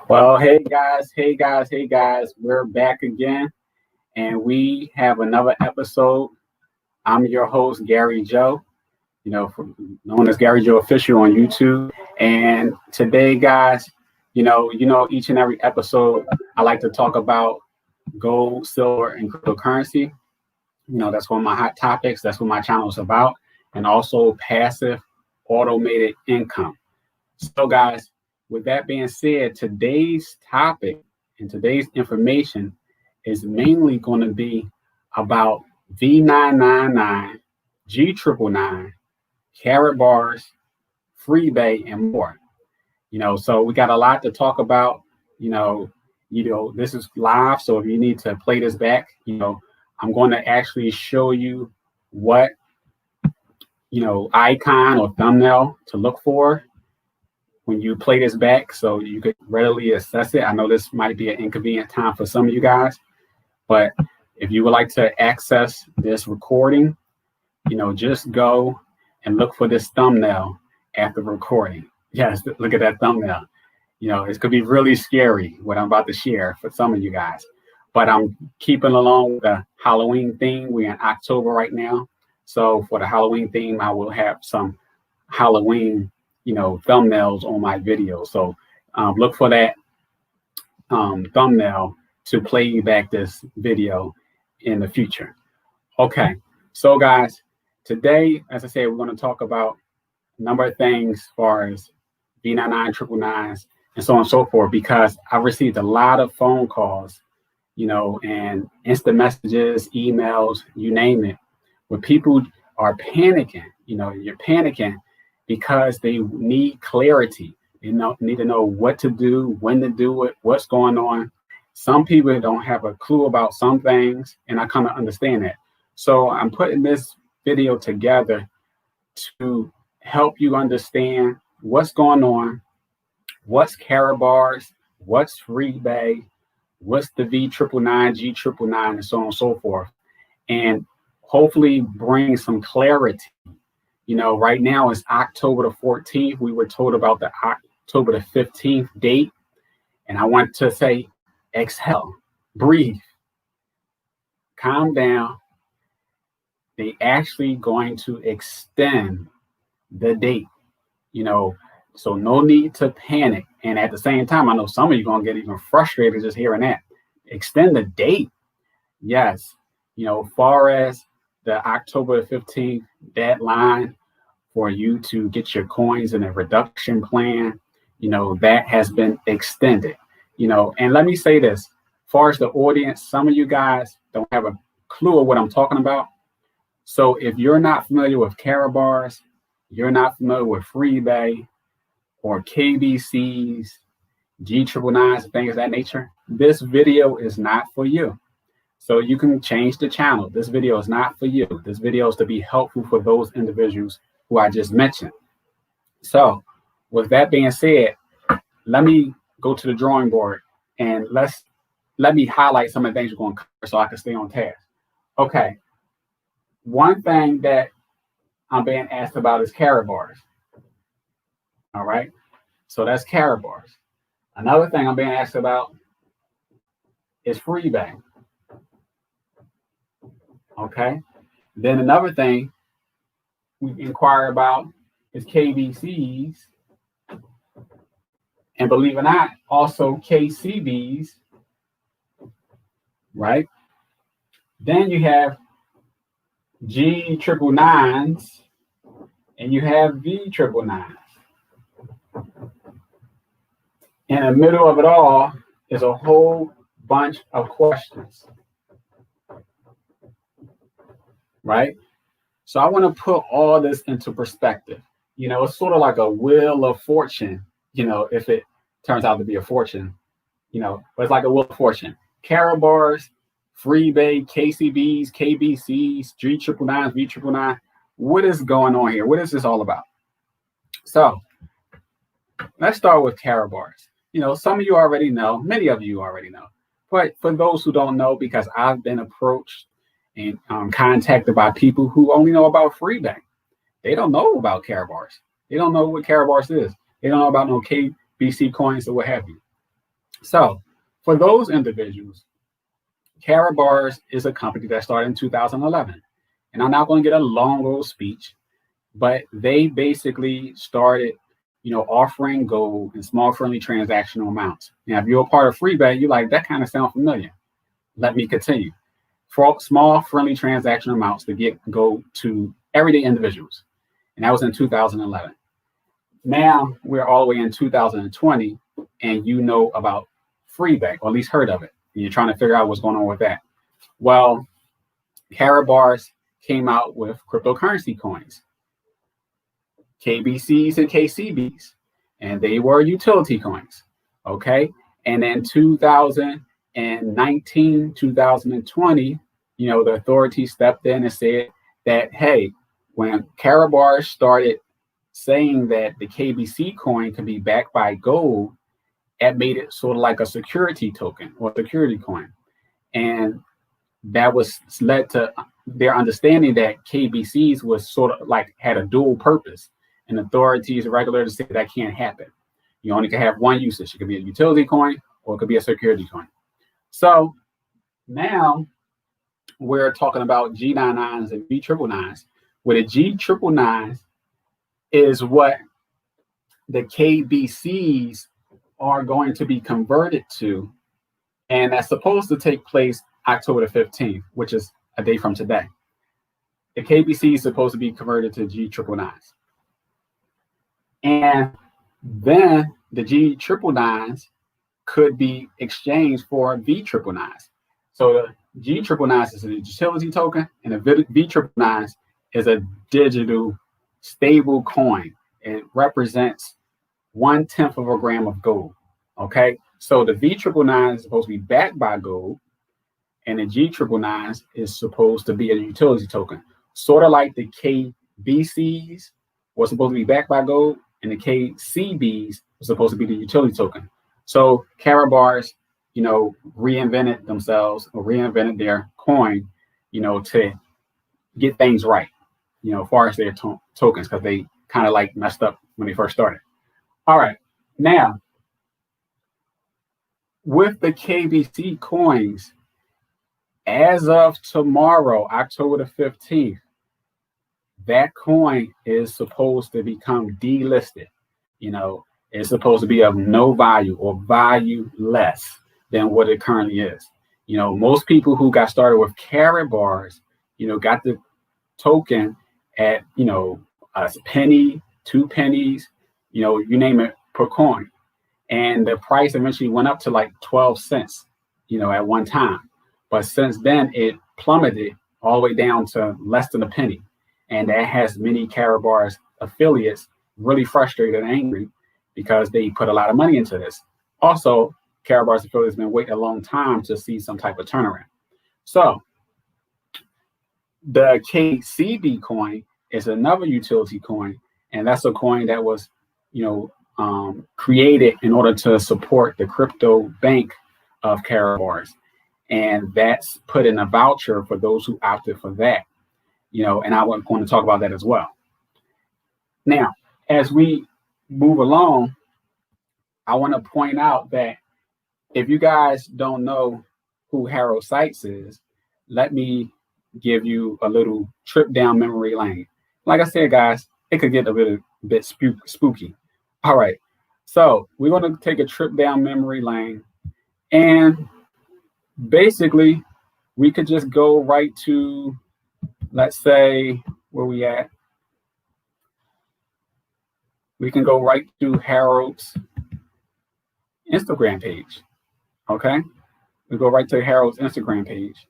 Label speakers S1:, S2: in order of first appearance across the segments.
S1: Well, hey guys, we're back again, and we have another episode. I'm your host, Gary Joe, known as Gary Joe Official on YouTube. And today, guys, each and every episode, I like to talk about gold, silver, and cryptocurrency. That's one of my hot topics. That's what my channel is about, and also passive automated income. So, guys, with that being said, today's topic and today's information is mainly going to be about V999, G999, Karatbars, FreeBay, and more. So we got a lot to talk about. This is live, so if you need to play this back, I'm going to actually show you what icon or thumbnail to look for when you play this back, so you could readily assess it. I know this might be an inconvenient time for some of you guys, but if you would like to access this recording, just go and look for this thumbnail after recording. Yes, look at that thumbnail. It could be really scary what I'm about to share for some of you guys, but I'm keeping along with the Halloween theme. We're in October right now. So for the Halloween theme, I will have some Halloween thumbnails on my video. So look for that thumbnail to play you back this video in the future. Okay, so guys, today, as I said, we're going to talk about a number of things as far as V999, 999s, and so on and so forth, because I've received a lot of phone calls, and instant messages, emails, you name it, where people are panicking. You're panicking because they need clarity. They need to know what to do, when to do it, what's going on. Some people don't have a clue about some things, and I kind of understand that. So I'm putting this video together to help you understand what's going on, what's Karatbars, what's FreeBay, what's the V999, G999, and so on and so forth, and hopefully bring some clarity. Right now it's October the 14th. We were told about the October the 15th date. And I want to say, exhale, breathe, calm down. They actually going to extend the date, so no need to panic. And at the same time, I know some of you going to get even frustrated just hearing that. Extend the date. Yes. Far as the October 15th deadline for you to get your coins in a reduction plan, that has been extended. And let me say this, as far as the audience, some of you guys don't have a clue of what I'm talking about. So if you're not familiar with Karatbars, you're not familiar with FreeBay or KBCs, G999s, things of that nature, this video is not for you. So you can change the channel. This video is not for you. This video is to be helpful for those individuals who I just mentioned. So with that being said, let me go to the drawing board and let me highlight some of the things we're going to cover so I can stay on task. Okay. One thing that I'm being asked about is Karatbars. All right. So that's Karatbars. Another thing I'm being asked about is FreeBay. Okay. Then another thing we inquire about is KBCs, and believe it or not, also KCBs, right? Then you have G999s and you have V999s. In the middle of it all is a whole bunch of questions, right? So I want to put all this into perspective. It's sort of like a wheel of fortune, if it turns out to be a fortune, but it's like a wheel of fortune. Karatbars, FreeBay, KCBs, KBCs, G999s, V999. What is going on here? What is this all about? So let's start with Karatbars. Some of you already know, many of you already know, but for those who don't know, because I've been approached and contacted by people who only know about FreeBay. They don't know about Karatbars. They don't know what Karatbars is. They don't know about no BC coins or what have you. So for those individuals, Karatbars is a company that started in 2011. And I'm not going to get a long old speech, but they basically started, offering gold in small friendly transactional amounts. Now, if you're a part of FreeBay, you're like, that kind of sounds familiar. Let me continue. For small friendly transactional amounts to get gold to everyday individuals. And that was in 2011. Now we're all the way in 2020, and you know about FreeBay, or at least heard of it. And you're trying to figure out what's going on with that. Well, Karatbars came out with cryptocurrency coins, KBCs and KCBs, and they were utility coins. Okay. And in 2019, 2020, the authorities stepped in and said that, hey, when Karatbars started saying that the KBC coin could be backed by gold, it made it sort of like a security token or security coin. And that was led to their understanding that KBCs was sort of like had a dual purpose. And authorities regularly say that can't happen. You only can have one usage. It could be a utility coin or it could be a security coin. So now we're talking about G999s and V999s, where the G999s is what the KBCs are going to be converted to. And that's supposed to take place October the 15th, which is a day from today. The KBC is supposed to be converted to G999s. And then the G999s could be exchanged for V999s. So the G999s is a utility token, and the V999s is a digital stable coin. It represents 1/10 of a gram of gold. Okay, so the V999 is supposed to be backed by gold, and the G999 is supposed to be a utility token, sort of like the KBCs were supposed to be backed by gold, and the KCBs were supposed to be the utility token. So Karatbars, reinvented themselves or reinvented their coin, to get things right, as far as their tokens, because they kind of like messed up when they first started. All right, now with the KBC coins, as of tomorrow, October the 15th, that coin is supposed to become delisted. It's supposed to be of no value or value less than what it currently is. Most people who got started with Karatbars, got the token at, a penny, 2 pennies, you name it, per coin. And the price eventually went up to like 12 cents, at one time. But since then, it plummeted all the way down to less than a penny. And that has many Karatbars affiliates really frustrated and angry because they put a lot of money into this. Also, Karatbars affiliates been waiting a long time to see some type of turnaround. So the KCB coin is another utility coin, and that's a coin that was, created in order to support the crypto bank of Karatbars. And that's put in a voucher for those who opted for that, and I was going to talk about that as well. Now, as we move along, I want to point out that if you guys don't know who Harold Sykes is, let me give you a little trip down memory lane. Like I said, guys, it could get a bit spooky. All right, so we're going to take a trip down memory lane, and basically we could just go right to, let's say, where we at. We can go right to Harold's Instagram page. Okay, we go right to Harold's Instagram page,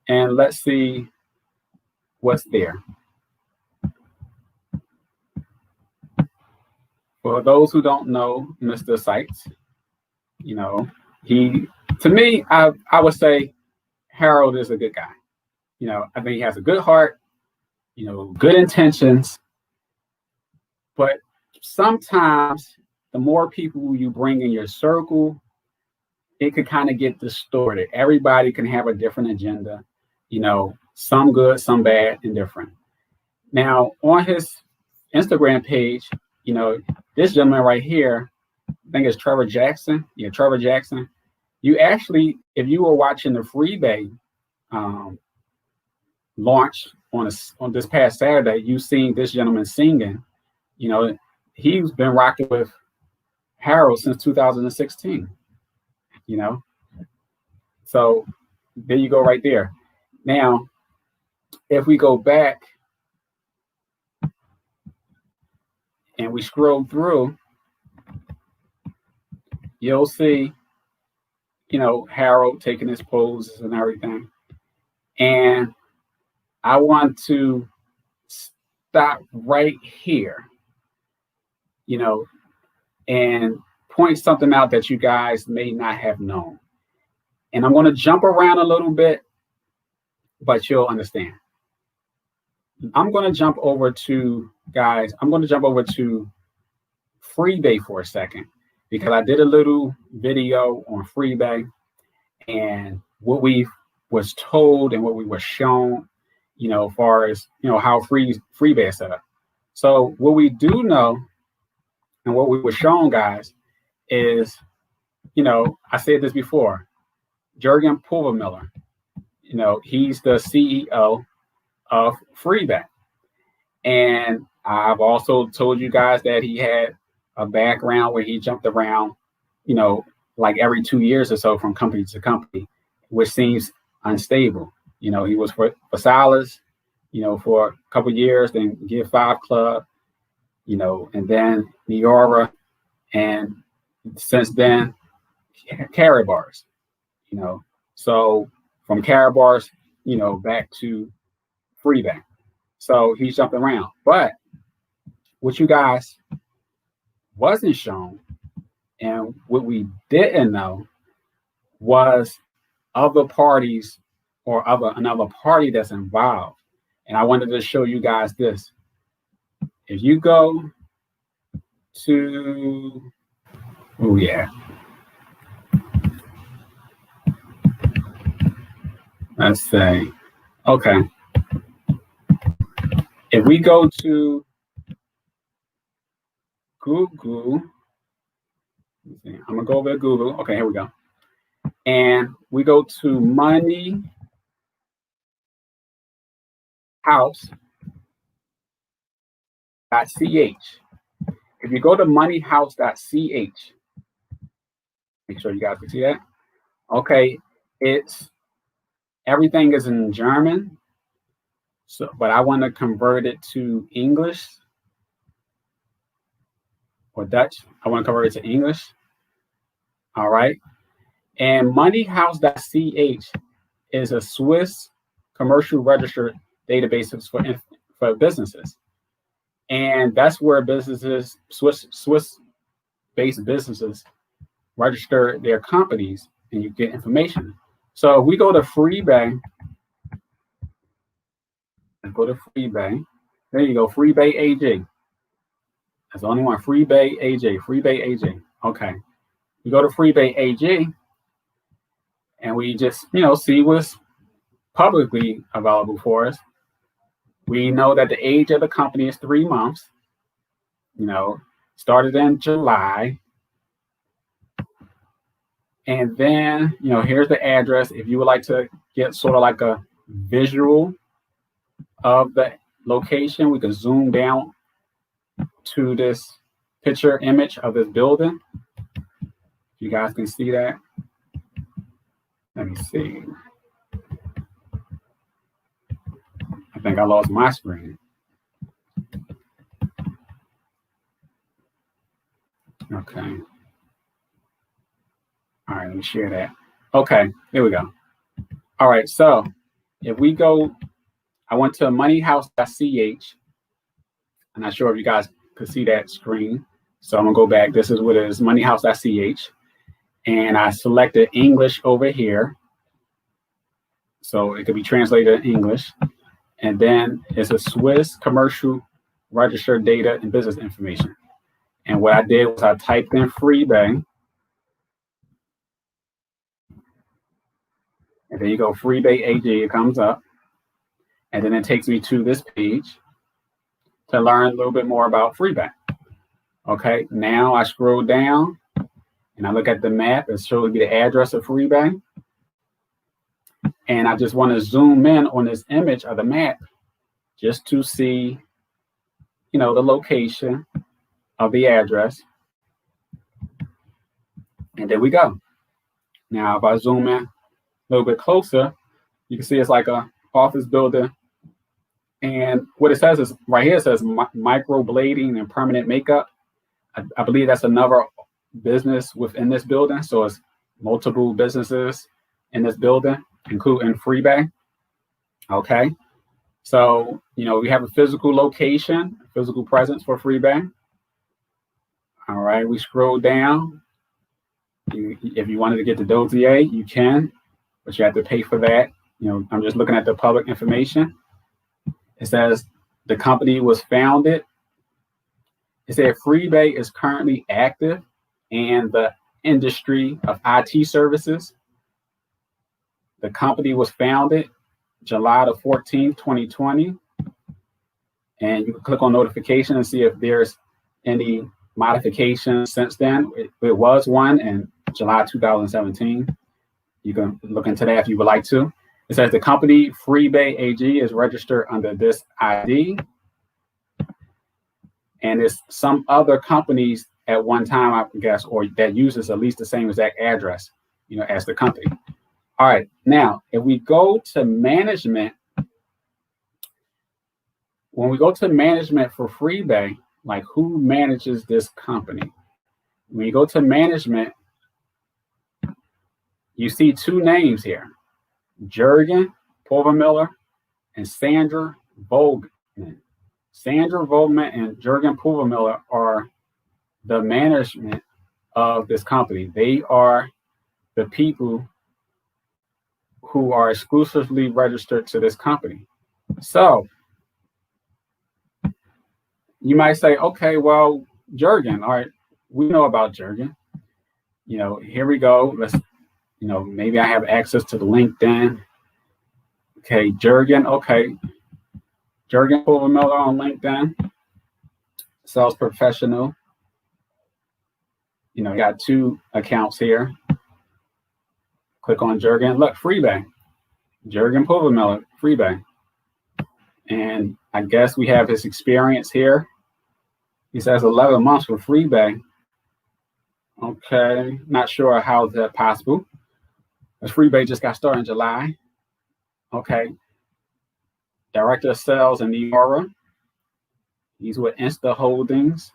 S1: and let's see what's there. For those who don't know Mr. Sykes, he, to me, I would say Harold is a good guy. I think he has a good heart, good intentions, but sometimes the more people you bring in your circle, it could kind of get distorted. Everybody can have a different agenda, some good, some bad, and different. Now, on his Instagram page, this gentleman right here, I think it's Trevor Jackson. Yeah, Trevor Jackson. You actually, if you were watching the FreeBay launch on this past Saturday, you seen this gentleman singing. You know, he's been rocking with Harold since 2016. You know, so there you go right there. Now, if we go back and we scroll through, you'll see, you know, Harold taking his poses and everything. And I want to stop right here, you know, and point something out that you guys may not have known. And I'm going to jump around a little bit, but you'll understand. I'm going to jump over to, guys, I'm going to jump over to FreeBay for a second, because I did a little video on FreeBay and what we was told and what we were shown, you know, as far as, you know, how FreeBay is set up. So what we do know and what we were shown, guys, is, you know, I said this before, Jürgen Pulvermiller, you know, he's the CEO of FreeBay. And I've also told you guys that he had a background where he jumped around, you know, like every 2 years or so from company to company, which seems unstable. You know, he was for Salas, you know, for a couple of years, then Give 5 Club, you know, and then Niora, and since then, Karatbars, you know. So from Karatbars, you know, back to FreeBay. So he's jumping around. But what you guys wasn't shown and what we didn't know was other parties or another party that's involved. And I wanted to show you guys this. If you go to, oh yeah, let's say, okay. If we go to Google, I'm gonna go over to Google. Okay, here we go. And we go to Money House.ch. If you go to moneyhouse.ch, make sure you guys can see that. Okay, it's everything is in German. So, but I want to convert it to English or Dutch. I want to convert it to English. All right. And moneyhouse.ch is a Swiss commercial registered database for businesses. And that's where businesses, Swiss-based businesses, register their companies and you get information. So if we go to FreeBay, and go to FreeBay, there you go, FreeBay AG. That's the only one, FreeBay AG, FreeBay AG. Okay. We go to FreeBay AG and we just, you know, see what's publicly available for us. We know that the age of the company is 3 months, you know, started in July. And then, you know, here's the address. If you would like to get sort of like a visual of the location, we can zoom down to this picture image of this building. You guys can see that. Let me see. I think I lost my screen. Okay. All right, let me share that. Okay, there we go. All right, so if we go, I went to moneyhouse.ch. I'm not sure if you guys could see that screen. So I'm gonna go back. This is what it is, moneyhouse.ch. And I selected English over here. So it could be translated in English. And then it's a Swiss commercial registered data and business information. And what I did was I typed in FreeBay. And there you go, FreeBay AG, it comes up. And then it takes me to this page to learn a little bit more about FreeBay. Okay, now I scroll down and I look at the map, it shows me the address of FreeBay. And I just want to zoom in on this image of the map just to see, the location of the address. And there we go. Now, if I zoom in a little bit closer, you can see it's like a office building. And what it says is right here, it says microblading and permanent makeup. I believe that's another business within this building. So it's multiple businesses in this building, including FreeBay. Okay. So, we have a physical location, physical presence for FreeBay. All right. We scroll down. If you wanted to get the dossier, you can, but you have to pay for that. I'm just looking at the public information. It says the company was founded. It said FreeBay is currently active in the industry of IT services. The company was founded July the 14th, 2020. And you can click on notification and see if there's any modifications since then. It was one in July 2017. You can look into that if you would like to. It says the company FreeBay AG is registered under this ID. And it's some other companies at one time, I guess, or that uses at least the same exact address, as the company. All right. Now, if we go to management, when we go to management for FreeBay, like who manages this company? When you go to management, you see two names here, Jürgen Pulvermiller and Sandra Vogtmann. Sandra Vogtmann and Jürgen Pulvermiller are the management of this company. They are the people who are exclusively registered to this company. So you might say, okay, well, Jürgen, all right, we know about Jürgen. Here we go. Let's, maybe I have access to the LinkedIn. Okay, Jürgen, okay. Jürgen Pulvermiller on LinkedIn, sales professional. You got two accounts here. Click on Jürgen. Look, FreeBay. Jürgen Pulvermiller, FreeBay. And I guess we have his experience here. He says 11 months for FreeBay. Okay, not sure how that's possible. Because FreeBay just got started in July. Okay. Director of Sales in New York. He's with Insta Holdings.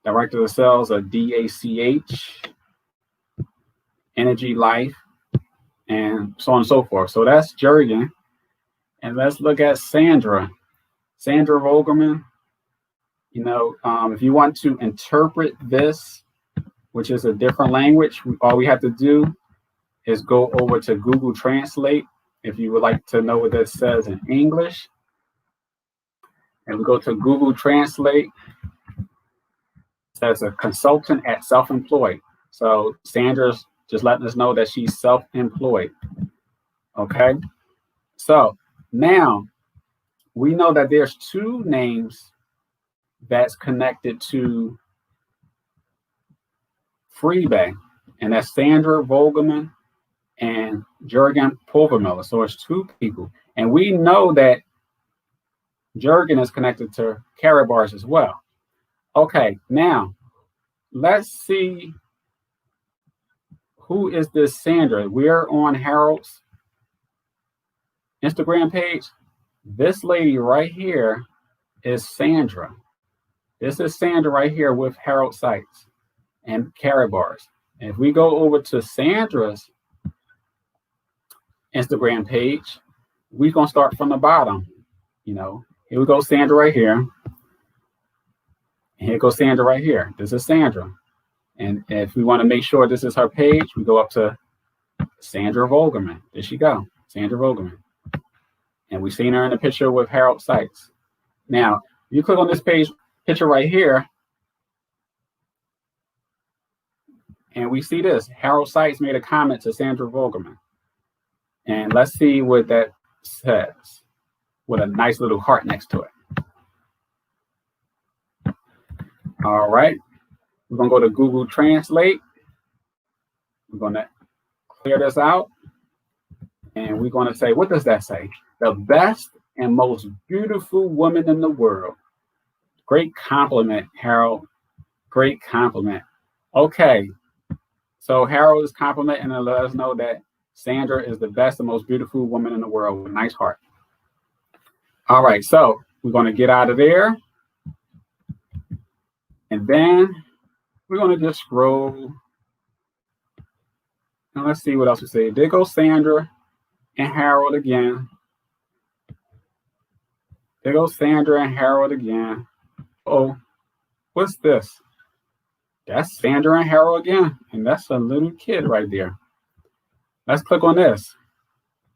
S1: Director of Sales of DACH, Energy Life, and so on and so forth. So that's Jürgen. And let's look at Sandra. Sandra Vogelman. If you want to interpret this, which is a different language, all we have to do is go over to Google Translate. If you would like to know what that says in English, and we go to Google Translate, it says a consultant at self-employed. So Sandra's just letting us know that she's self-employed. Okay. So now we know that there's two names that's connected to FreeBay, and that's Sandra Vogelman and Jürgen Pulvermiller. So it's two people. And we know that Jürgen is connected to Karatbars as well. Okay, now let's see who is this Sandra. We're on Harold's Instagram page. This lady right here is Sandra. This is Sandra right here with Harold Sites and Karatbars. And if we go over to Sandra's Instagram page, we're going to start from the bottom. Here we go, Sandra right here. And here goes Sandra right here. This is Sandra. And if we want to make sure this is her page, we go up to Sandra Vogelman. There she go, Sandra Vogelman. And we've seen her in the picture with Harold Sites. Now, you click on this picture right here, and we see this. Harold Sites made a comment to Sandra Vogelman. And let's see what that says with a nice little heart next to it. All right. We're going to go to Google Translate. We're going to clear this out. And we're going to say, what does that say? The best and most beautiful woman in the world. Great compliment, Harold. Great compliment. Okay. So Harold is complimenting and let us know that Sandra is the best and most beautiful woman in the world with a nice heart. All right. So we're going to get out of there. And then we're going to just scroll. And let's see what else we say. There goes Sandra and Harold again. There goes Sandra and Harold again. Oh, what's this? That's Sandra and Harold again. And that's a little kid right there. Let's click on this.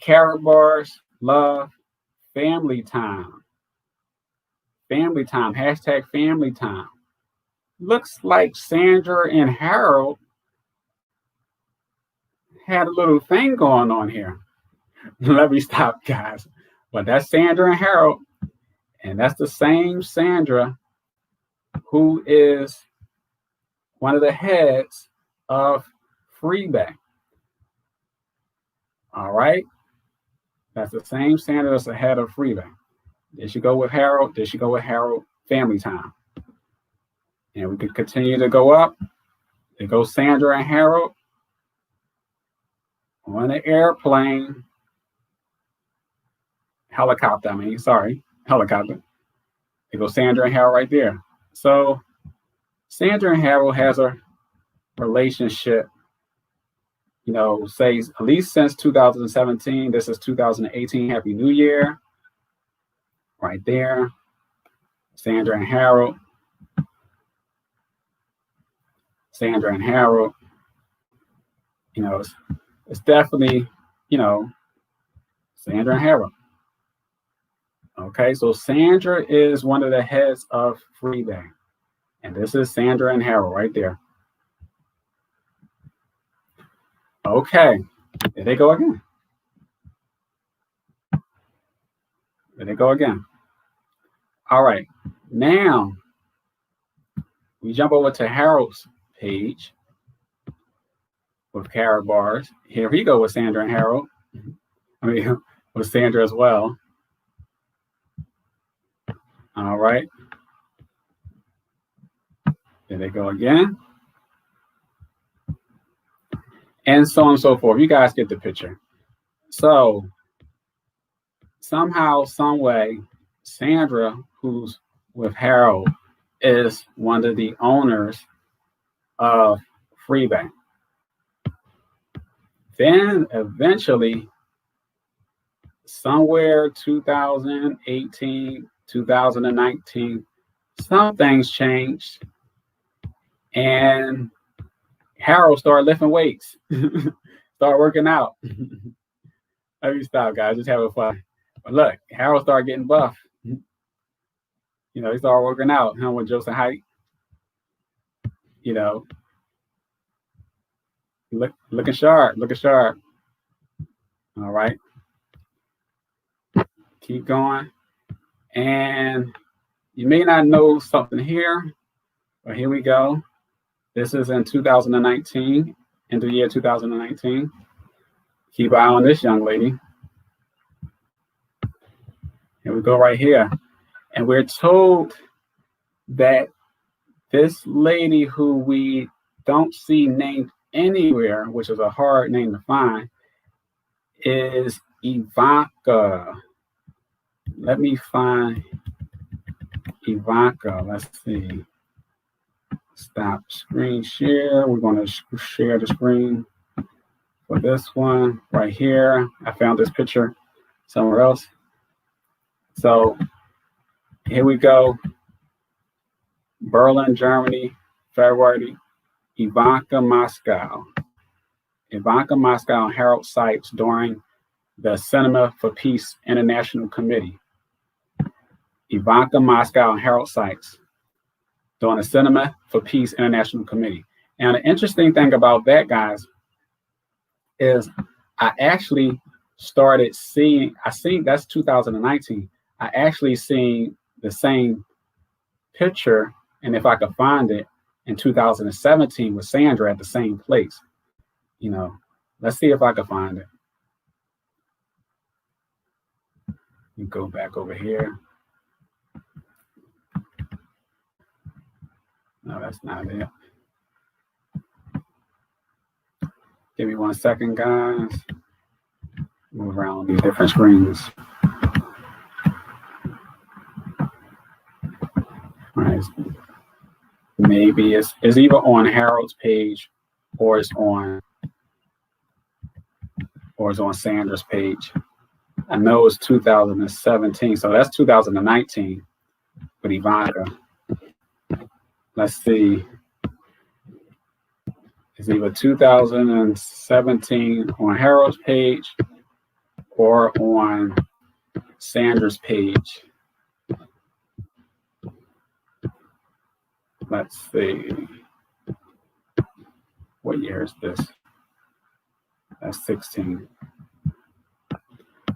S1: Karatbars, love, family time. Family time, hashtag family time. Looks like Sandra and Harold had a little thing going on here. Let me stop, guys. But that's Sandra and Harold. And that's the same Sandra who is one of the heads of FreeBay. All right. That's the same Sandra that's the head of FreeBay. There she go with Harold. There she go with Harold, family time. And we can continue to go up. There goes Sandra and Harold on the airplane. Helicopter, helicopter. There goes Sandra and Harold right there. So Sandra and Harold has a relationship, you know, say at least since 2017. This is 2018. Happy New Year. Right there. Sandra and Harold. Sandra and Harold. You know, it's definitely, you know, Sandra and Harold. Okay, so Sandra is one of the heads of FreeBay. And this is Sandra and Harold right there. Okay, there they go again. There they go again. All right, now we jump over to Harold's page with Karatbars. Here we go with Sandra and Harold. I mean, with Sandra as well. All right. There they go again. And so on and so forth. You guys get the picture. So somehow, some way, Sandra, who's with Harold, is one of the owners of FreeBay. Then eventually, somewhere 2018, 2019, some things changed. And Harold started lifting weights, started working out. Let me stop, guys, just having fun. But look, Harold started getting buff. You know, he started working out, with Joseph height. You know, looking sharp, looking sharp. All right. Keep going. And you may not know something here, but here we go. This is in 2019, in the year 2019. Keep an eye on this young lady. Here we go right here. And we're told that this lady who we don't see named anywhere, which is a hard name to find, is Ivanka. Let me find Ivanka. Let's see. Stop screen share. We're going to share the screen for this one right here. I found this picture somewhere else. So here we go. Berlin, Germany, February. Ivanka Moscow. Ivanka Moscow on Harold sites during the Cinema for Peace International Committee. Ivanka Moscow on Harold sites during the Cinema for Peace International Committee. And the interesting thing about that, guys, is I actually started seeing, that's 2019. I actually seen the same picture and if I could find it in 2017 with Sandra at the same place. You know, let's see if I can find it. You go back over here. No, that's not it. Give me 1 second, guys. Move around these different screens. All right. Maybe it's either on Harold's page or it's on Sandra's page. I know it's 2017, so that's 2019 with Ivanka. Let's see. It's either 2017 on Harold's page or on Sandra's page. Let's see. What year is this? That's 16.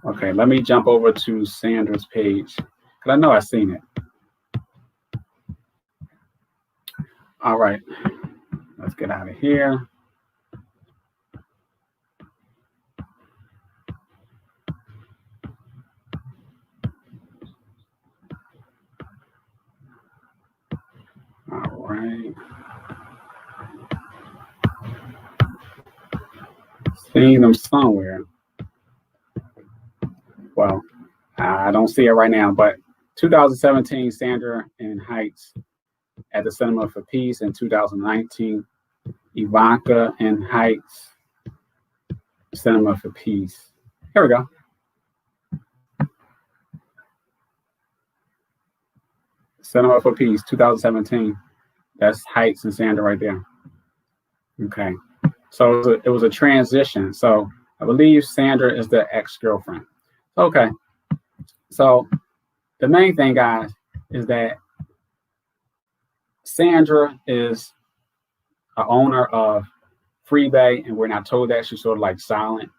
S1: Okay, let me jump over to Sandra's page because I know I've seen it. All right, let's get out of here. All right. Seeing them somewhere. Well, I don't see it right now, but 2017, Sandra in Heights at the Cinema for Peace. In 2019, Ivanka in Heights, Cinema for Peace. Here we go. Cinema for Peace, 2017. That's Heights and Sandra right there. Okay. So it was a transition. So I believe Sandra is the ex-girlfriend. Okay. So the main thing, guys, is that Sandra is an owner of FreeBay, and we're not told that. She's sort of like silent,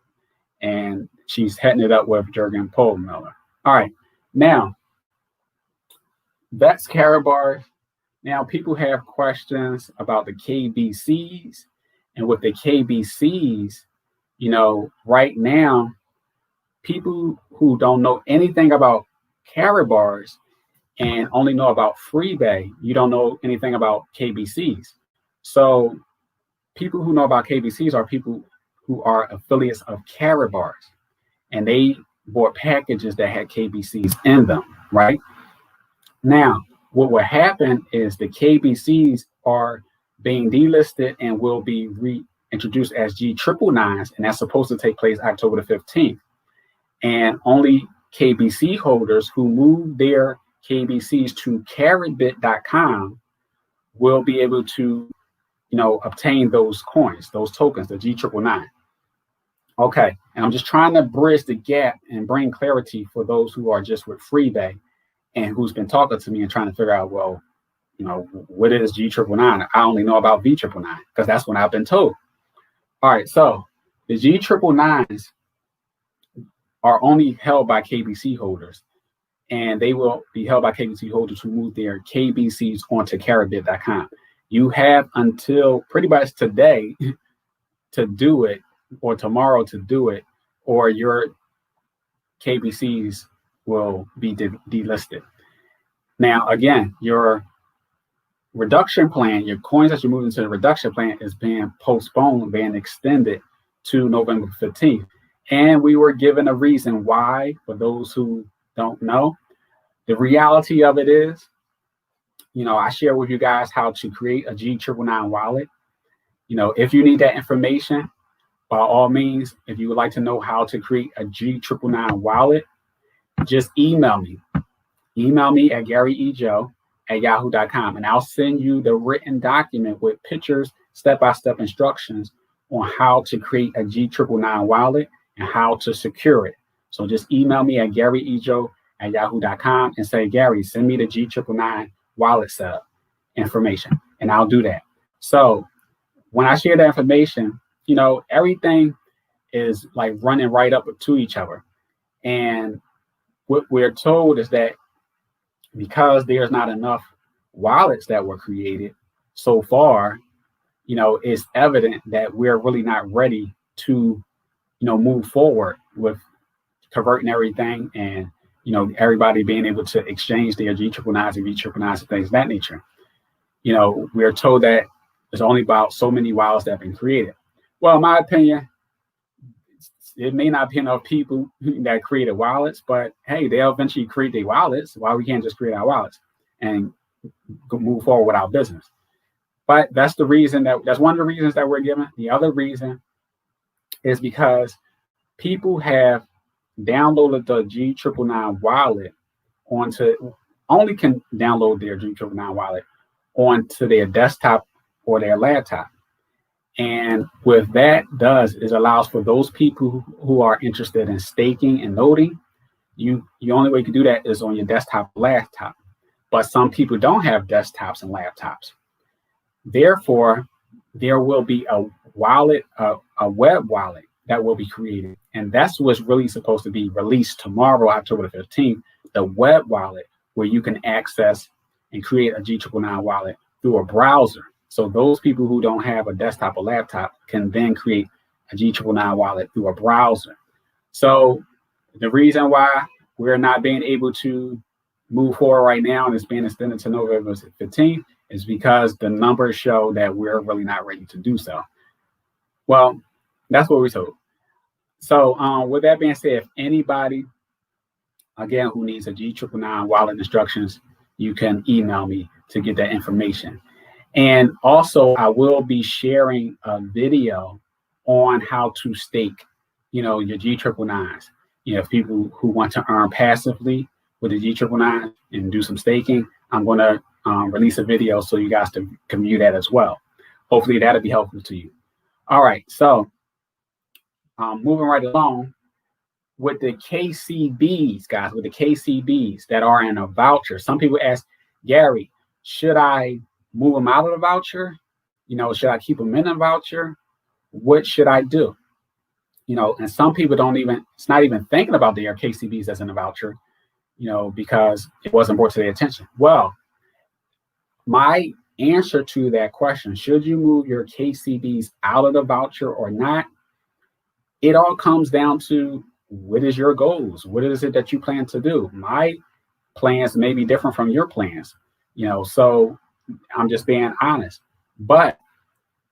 S1: and she's heading it up with Jurgen Pohlmiller. All right. Now, that's Karatbars. Now, people have questions about the KBCs, and with the KBCs, you know, right now, people who don't know anything about Karatbars and only know about FreeBay, you don't know anything about KBCs. So people who know about KBCs are people who are affiliates of Karatbars, and they bought packages that had KBCs in them, right? Now, what will happen is the KBCs are being delisted and will be reintroduced as G999s, and that's supposed to take place October the 15th. And only KBC holders who move their KBCs to Karatbit.com will be able to, you know, obtain those coins, those tokens, the G999. Okay, and I'm just trying to bridge the gap and bring clarity for those who are just with FreeBay and who's been talking to me and trying to figure out, well, you know, what is G999? I only know about V999 because that's what I've been told. All right, so the G999s are only held by KBC holders, and they will be held by KBC holders who move their KBCs onto Karatbit.com. You have until pretty much today to do it, or tomorrow to do it, or your KBCs will be delisted. Now, again, your reduction plan, your coins that you're moving to the reduction plan is being postponed, being extended to November 15th. And we were given a reason why, for those who don't know. The reality of it is, you know, I share with you guys how to create a G999 wallet. You know, if you need that information, by all means, if you would like to know how to create a G999 wallet, just email me. Email me at GaryEJoe@yahoo.com, and I'll send you the written document with pictures, step-by-step instructions on how to create a G999 wallet and how to secure it. So just email me at GaryEJoe@yahoo.com and say, Gary, send me the G999 wallet setup information, and I'll do that. So when I share that information, you know, everything is like running right up to each other. And what we're told is that because there's not enough wallets that were created so far, it's evident that we're really not ready to, move forward with converting everything and, everybody being able to exchange their G999s and V999s and things of that nature. We're told that there's only about so many wallets that have been created. Well, in my opinion, it may not be enough people that created wallets, but hey, they'll eventually create their wallets. Why we can't just create our wallets and move forward with our business? But that's the reason that's one of the reasons that we're given. The other reason is because people have downloaded the G999 wallet only can download their G999 wallet onto their desktop or their laptop. And what that does is allows for those people who are interested in staking and noting, the only way you can do that is on your desktop or laptop. But some people don't have desktops and laptops. Therefore, there will be a wallet, a web wallet that will be created. And that's what's really supposed to be released tomorrow, October the 15th, the web wallet, where you can access and create a G999 wallet through a browser. So those people who don't have a desktop or laptop can then create a G999 wallet through a browser. So the reason why we're not being able to move forward right now and it's being extended to November 15th is because the numbers show that we're really not ready to do so. Well, that's what we're told. So with that being said, if anybody, again, who needs a G999 wallet instructions, you can email me to get that information. And also, I will be sharing a video on how to stake, your G999s. If people who want to earn passively with the G999 and do some staking, I'm going to release a video so you guys can view that as well. Hopefully, that'll be helpful to you. All right, so moving right along with the KCBs, guys, with the KCBs that are in a voucher. Some people ask, Gary, should I move them out of the voucher? Should I keep them in a voucher? What should I do? And some people it's not even thinking about their KCBs as in a voucher, because it wasn't brought to their attention. Well, my answer to that question, should you move your KCBs out of the voucher or not? It all comes down to what is your goals? What is it that you plan to do? My plans may be different from your plans, so I'm just being honest. But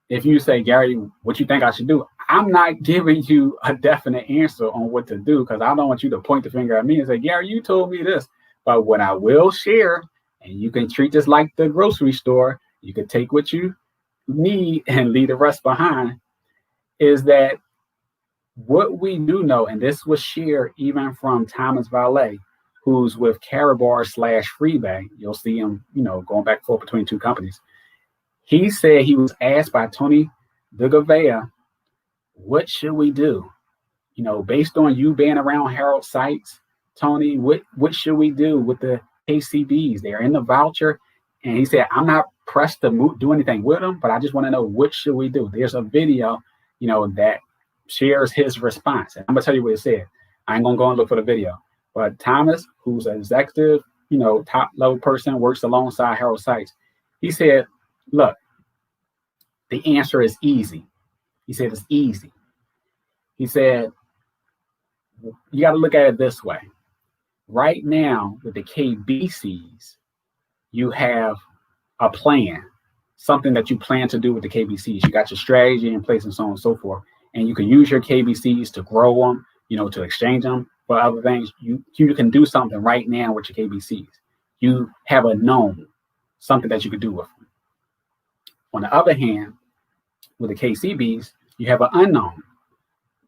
S1: if you say, Gary, what you think I should do? I'm not giving you a definite answer on what to do because I don't want you to point the finger at me and say, Gary, you told me this. But what I will share, and you can treat this like the grocery store, you can take what you need and leave the rest behind, is that what we do know, and this was shared even from Thomas Valet, who's with Karatbars / FreeBay. You'll see him, going back and forth between two companies. He said he was asked by Tony DeGavea, what should we do? Based on you being around Harold Sykes, Tony, what should we do with the KCBs? They're in the voucher. And he said, I'm not pressed to do anything with them, but I just want to know what should we do? There's a video, that shares his response. And I'm going to tell you what it said. I ain't going to go and look for the video. But Thomas, who's an executive, top level person, works alongside Harold Sykes. He said, look, the answer is easy. He said, it's easy. He said, you got to look at it this way. Right now, with the KBCs, you have a plan, something that you plan to do with the KBCs. You got your strategy in place and so on and so forth. And you can use your KBCs to grow them, to exchange them for other things. You can do something right now with your KBCs. You have a known, something that you could do with them. On the other hand, with the KCBs, you have an unknown.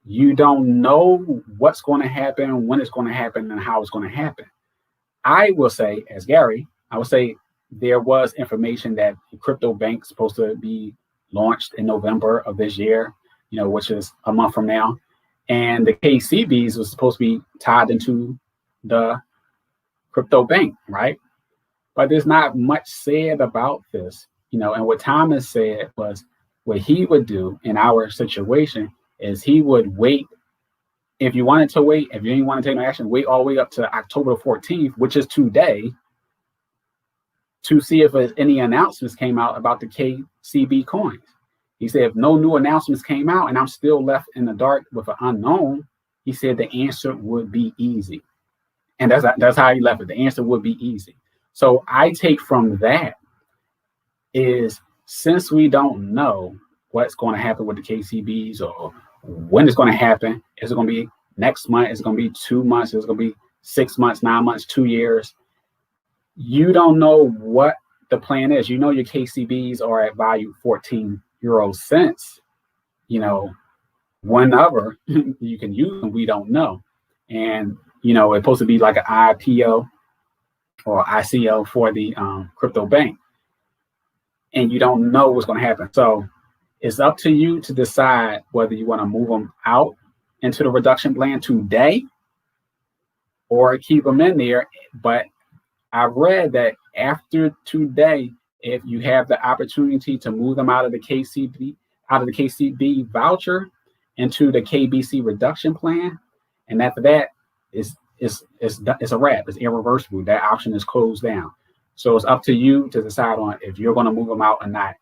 S1: You don't know what's going to happen, when it's going to happen, and how it's going to happen. I will say, as Gary, I would say there was information that the crypto bank is supposed to be launched in November of this year, which is a month from now. And the KCBs was supposed to be tied into the crypto bank, right? But there's not much said about this, and what Thomas said was what he would do in our situation is he would wait. If you wanted to wait, if you didn't want to take no action, wait all the way up to October 14th, which is today, to see if any announcements came out about the KCB coins. He said, if no new announcements came out and I'm still left in the dark with an unknown, he said the answer would be easy. And that's how he left it. The answer would be easy. So I take from that is, since we don't know what's going to happen with the KCBs or when it's going to happen, is it going to be next month? Is it going to be 2 months? Is it going to be 6 months, 9 months, 2 years? You don't know what the plan is. You know your KCBs are at value 14 euro cents. You know, whenever you can use them, we don't know. And, you know, it's supposed to be like an IPO or ICO for the crypto bank. And you don't know what's going to happen. So it's up to you to decide whether you want to move them out into the reduction plan today or keep them in there. But I read that after today, if you have the opportunity to move them out of the KCB voucher into the KBC reduction plan, and after that, it's a wrap. It's irreversible. That option is closed down. So it's up to you to decide on if you're going to move them out or not.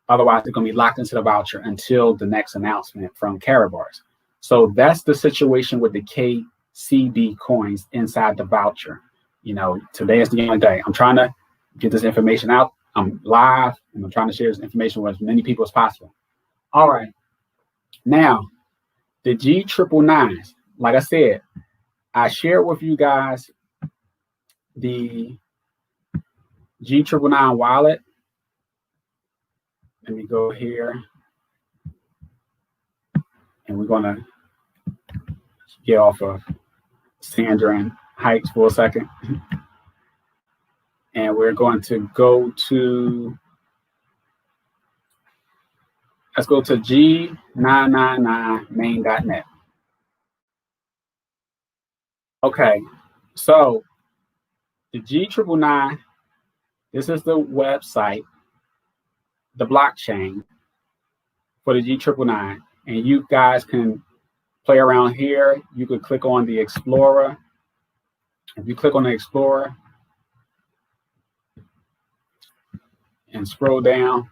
S1: Otherwise, they're going to be locked into the voucher until the next announcement from Karatbars. So that's the situation with the KCB coins inside the voucher. You know, today is the only day. I'm trying to get this information out. I'm live, and I'm trying to share this information with as many people as possible. All right. Now, the G999s, like I said, I shared with you guys the G999 wallet. Let me go here. And we're going to get off of Sandra and Heights for a second. And we're going to go to, let's go to G999 main.net. Okay, so the G999, this is the website, the blockchain for the G999. And you guys can play around here. You could click on the Explorer. If you click on the Explorer and scroll down,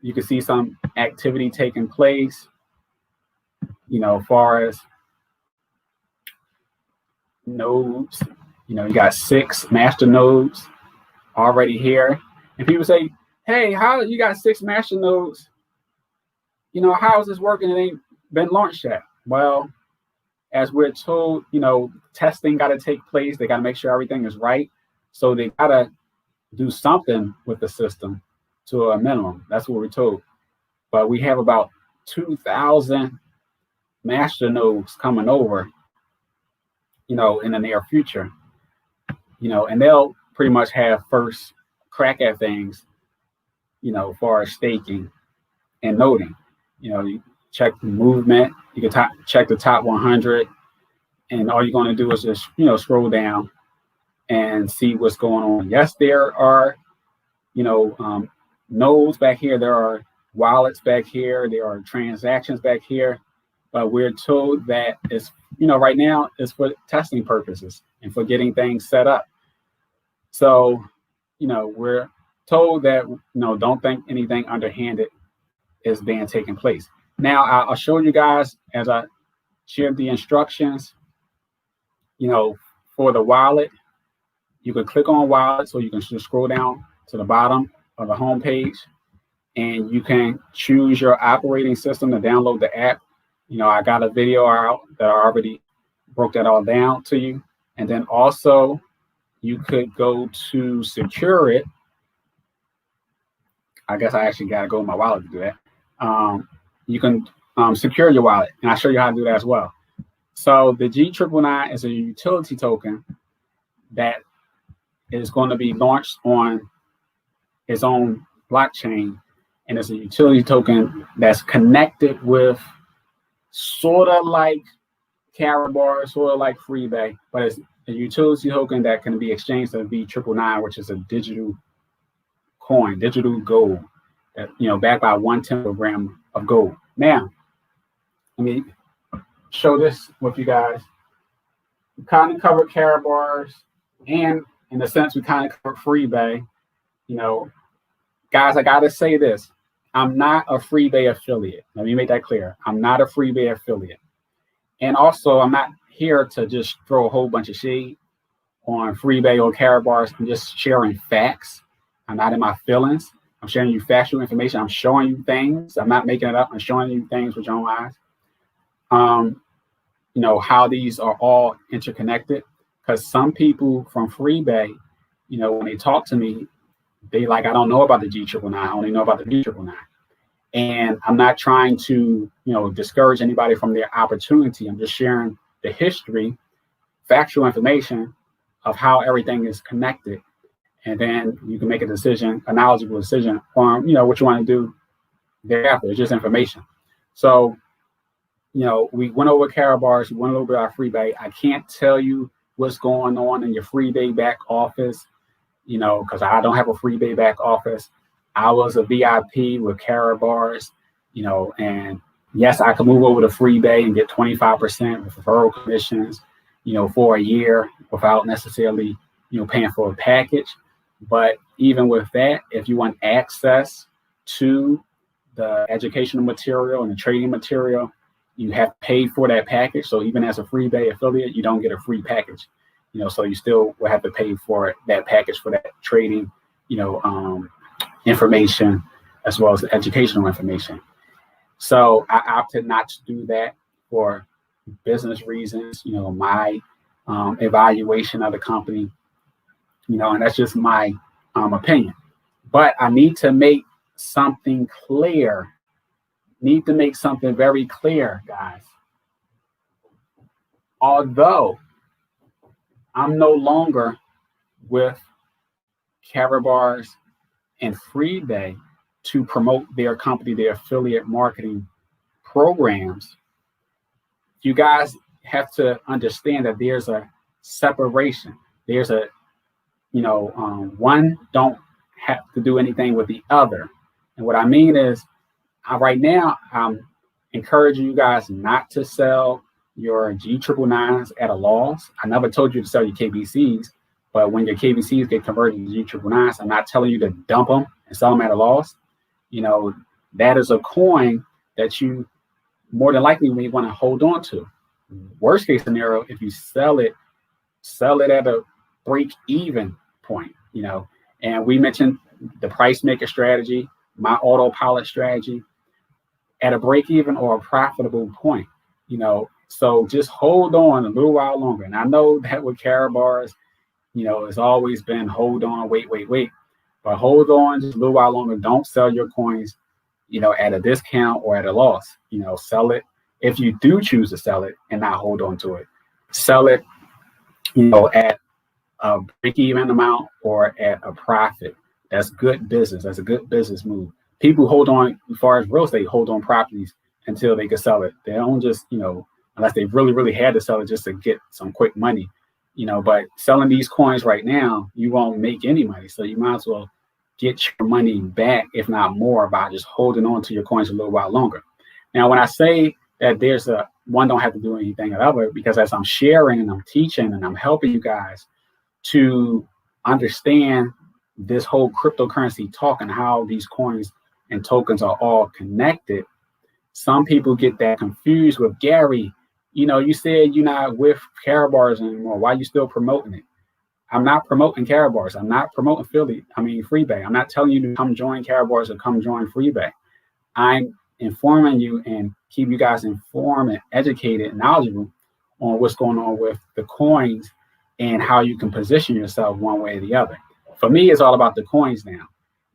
S1: you can see some activity taking place, you know, as far as nodes. You know, you got 6 master nodes already here. And people say, hey, how you got 6 master nodes? You know, how is this working? It ain't been launched yet. Well, as we're told, you know, testing got to take place. They got to make sure everything is right. So they got to do something with the system to a minimum. That's what we're told. But we have about 2,000 master nodes coming over, you know, in the near future, you know, and they'll pretty much have first crack at things, you know, as far as staking and noting. You know, you check the movement, you can check the top 100, and all you're going to do is just, you know, scroll down and see what's going on. Yes, there are, you know, nodes back here. There are wallets back here. There are transactions back here. But we're told that it's, you know, right now it's for testing purposes and for getting things set up. So, you know, we're told that, you know, don't think anything underhanded is being taken place. Now, I'll show you guys as I share the instructions, you know, for the wallet. You can click on wallet, so you can just scroll down to the bottom of the home page, and you can choose your operating system to download the app. You know, I got a video out that I already broke that all down to you. And then also you could go to secure it. I guess I actually got to go in my wallet to do that. You can secure your wallet, and I'll show you how to do that as well. So the G999 is a utility token that is going to be launched on its own blockchain, and it's a utility token that's connected with sort of like Karatbars, sort of like FreeBay, but it's a utility token that can be exchanged to V999, which is a digital coin, digital gold, that, you know, backed by 1/10 gram of gold. Now, let me show this with you guys. We kind of covered Karatbars, and in a sense, we kind of covered FreeBay. Guys, I gotta say this. I'm not a FreeBay affiliate. Let me make that clear. I'm not a FreeBay affiliate. And also, I'm not here to just throw a whole bunch of shade on FreeBay or Karatbars. I'm just sharing facts. I'm not in my feelings. I'm sharing you factual information. I'm showing you things. I'm not making it up. I'm showing you things with your own eyes. How these are all interconnected. Because some people from FreeBay, when they talk to me, they like, I don't know about the G999. I only know about the V999. And I'm not trying to, discourage anybody from their opportunity. I'm just sharing the history, factual information of how everything is connected. And then you can make a decision, a knowledgeable decision on, what you want to do thereafter. It's just information. So, we went over Karatbars, we went over our FreeBay. I can't tell you what's going on in your FreeBay back office, because I don't have a FreeBay back office. I was a VIP with Karatbars, and yes, I could move over to FreeBay and get 25% with referral commissions, for a year without necessarily, paying for a package. But even with that, if you want access to the educational material and the trading material, you have to pay for that package. So even as a FreeBay affiliate, you don't get a free package, so you still will have to pay for that package for that trading, information, as well as educational information. So I opted not to do that for business reasons, my evaluation of the company, and that's just my opinion. But I need to make something clear. Need to make something very clear, guys. Although I'm no longer with Karatbars and FreeBay to promote their company, their affiliate marketing programs, you guys have to understand that there's a separation. There's a, one don't have to do anything with the other. And what I mean is, right now, I'm encouraging you guys not to sell your G999s at a loss. I never told you to sell your KBCs, but when your KBCs get converted to G999s, I'm not telling you to dump them and sell them at a loss. That is a coin that you more than likely may want to hold on to. Worst case scenario, if you sell it at a break-even point, and we mentioned the price maker strategy, my autopilot strategy, at a break-even or a profitable point, so just hold on a little while longer. And I know that with Karatbars, it's always been hold on, wait, but hold on just a little while longer. Don't sell your coins, at a discount or at a loss. Sell it if you do choose to sell it and not hold on to it. Sell it, at a break-even amount or at a profit. That's good business. That's a good business move. People hold on, as far as real estate, hold on properties until they can sell it. They don't just, unless they really, really had to sell it just to get some quick money, but selling these coins right now, you won't make any money. So you might as well get your money back, if not more, by just holding on to your coins a little while longer. Now, when I say that there's one don't have to do anything or other, because as I'm sharing and I'm teaching and I'm helping you guys to understand this whole cryptocurrency talk and how these coins and tokens are all connected, some people get that confused with, Gary, you said you're not with Karatbars anymore. Why are you still promoting it? I'm not promoting Karatbars. I'm not promoting FreeBay. I'm not telling you to come join Karatbars or come join FreeBay. I'm informing you and keep you guys informed and educated and knowledgeable on what's going on with the coins and how you can position yourself one way or the other. For me, it's all about the coins now.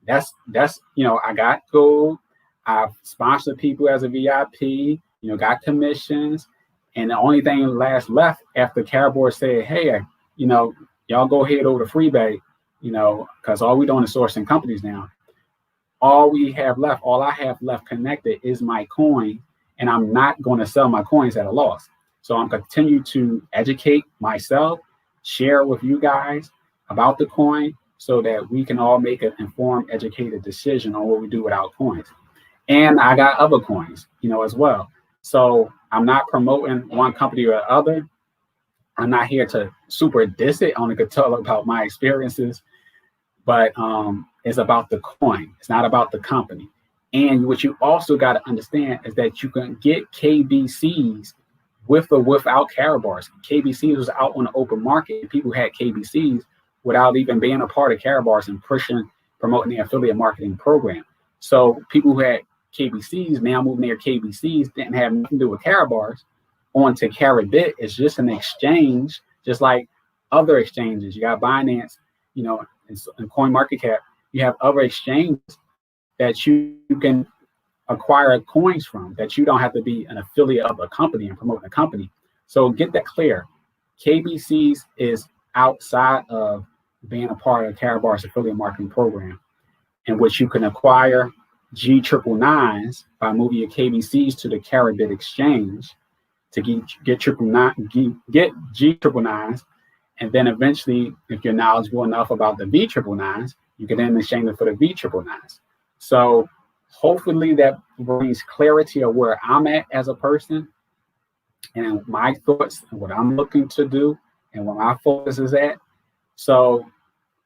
S1: That's I got gold. I've sponsored people as a VIP, got commissions. And the only thing left after Karatbars said, hey, y'all go ahead over to FreeBay, because all we're doing is sourcing companies now. All I have left connected is my coin, and I'm not going to sell my coins at a loss. So I'm continue to educate myself, share with you guys about the coin so that we can all make an informed, educated decision on what we do with our coins. And I got other coins, as well. So I'm not promoting one company or the other. I'm not here to super diss it. I only could tell about my experiences. But is about the coin. It's not about the company. And what you also got to understand is that you can get KBCs with or without Karatbars. KBCs was out on the open market. People had KBCs without even being a part of Karatbars and promoting the affiliate marketing program. So people who had KBCs now moving their KBCs didn't have nothing to do with Karatbars onto Karatbit. It's just an exchange, just like other exchanges. You got Binance, you know, and CoinMarketCap. You have other exchanges that you can acquire coins from, that you don't have to be an affiliate of a company and promoting a company. So get that clear. KBCs is outside of being a part of Karatbars affiliate marketing program, in which you can acquire G999s by moving your KBCs to the Karatbit exchange to get G999s, and then eventually, if you're knowledgeable enough about the V999s, you can then exchange them for the V999s. So hopefully that brings clarity of where I'm at as a person and my thoughts and what I'm looking to do and where my focus is at. So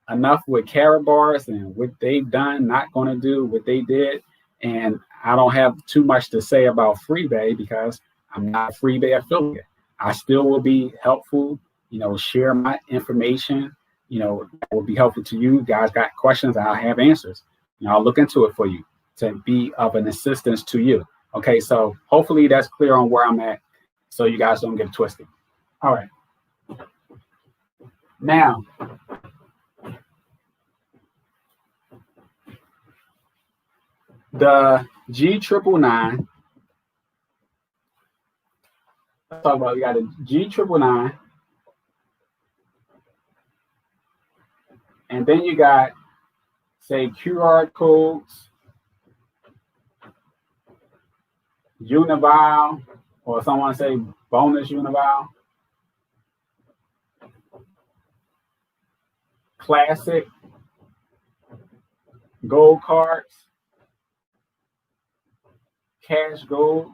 S1: enough with Karatbars and what they've done, not going to do what they did. And I don't have too much to say about FreeBay because I'm not a FreeBay affiliate. I still will be helpful, you know, share my information, you know, that will be helpful to you. Guys got questions, I'll have answers. You know, I'll look into it for you to be of an assistance to you. Okay, so hopefully that's clear on where I'm at so you guys don't get it twisted. All right. Now, the G999, let's talk about, we got a G999, and then you got, say, QR codes, Unival, or someone say bonus Unival, classic, gold cards, cash gold.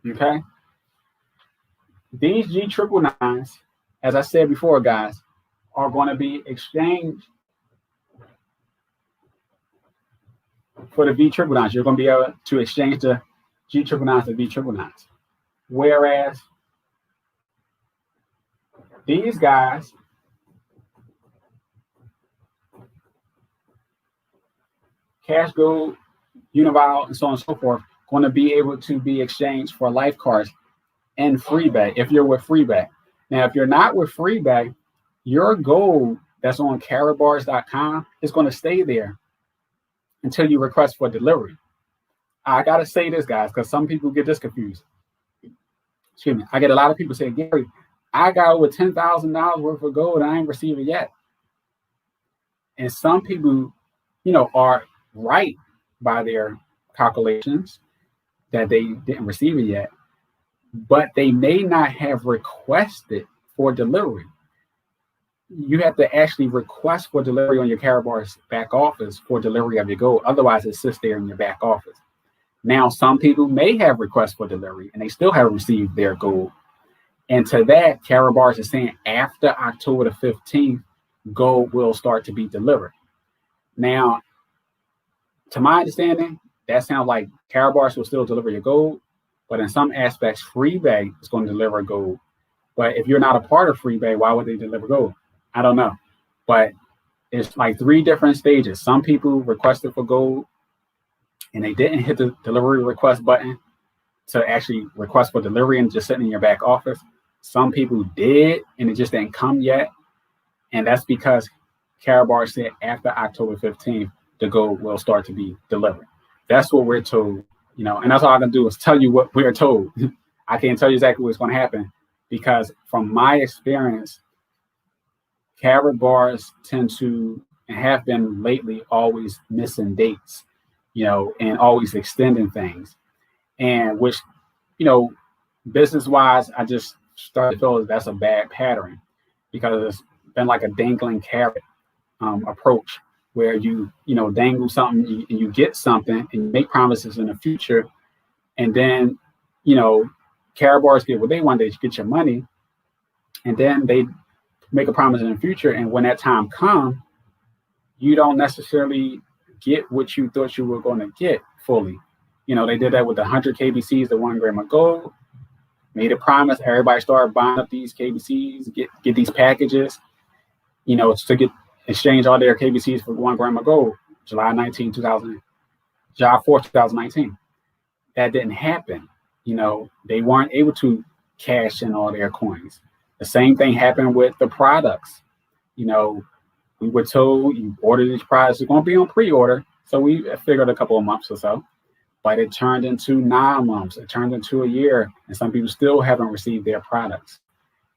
S1: Okay. These G999s, as I said before, guys, are going to be exchanged for the V999s. You're going to be able to exchange the G999s to V999s. Whereas these guys, cash gold, Unival, and so on and so forth, going to be able to be exchanged for life cards and FreeBay if you're with FreeBay. Now, if you're not with FreeBay, your gold that's on Karatbars.com is going to stay there until you request for delivery. I got to say this, guys, because some people get this confused. Excuse me. I get a lot of people saying, Gary, I got over $10,000 worth of gold and I ain't received it yet. And some people, you know, are right by their calculations that they didn't receive it yet, but they may not have requested for delivery. You have to actually request for delivery on your Karatbars back office for delivery of your gold. Otherwise, it sits there in your back office. Now, some people may have requests for delivery and they still haven't received their gold. And to that, Karatbars is saying after October the 15th, gold will start to be delivered. Now, to my understanding, that sounds like Karatbars will still deliver your gold, but in some aspects, FreeBay is going to deliver gold. But if you're not a part of FreeBay, why would they deliver gold? I don't know. But it's like 3 different stages. Some people requested for gold and they didn't hit the delivery request button to actually request for delivery and just sitting in your back office. Some people did and it just didn't come yet. And that's because Karatbars said after October 15th, the gold will start to be delivered. That's what we're told, you know, and that's all I can do is tell you what we're told. I can't tell you exactly what's going to happen because from my experience, Karatbars tend to, and have been lately, always missing dates, you know, and always extending things. And which, you know, business-wise, I just started to feel that's a bad pattern because it's been like a dangling carrot approach where you know, dangle something and you get something and you make promises in the future. And then, you know, Karatbars get what they want, they get your money. And then they make a promise in the future, and when that time comes, you don't necessarily get what you thought you were going to get fully. You know, they did that with the 100 KBCs, the 1 gram of gold. Made a promise. Everybody started buying up these KBCs, get these packages, you know, to exchange all their KBCs for 1 gram of gold. July 4th, 2019. That didn't happen. You know, they weren't able to cash in all their coins. The same thing happened with the products. You know, we were told you order these products, it's going to be on pre-order. So we figured a couple of months or so, but it turned into 9 months. It turned into a year, and some people still haven't received their products.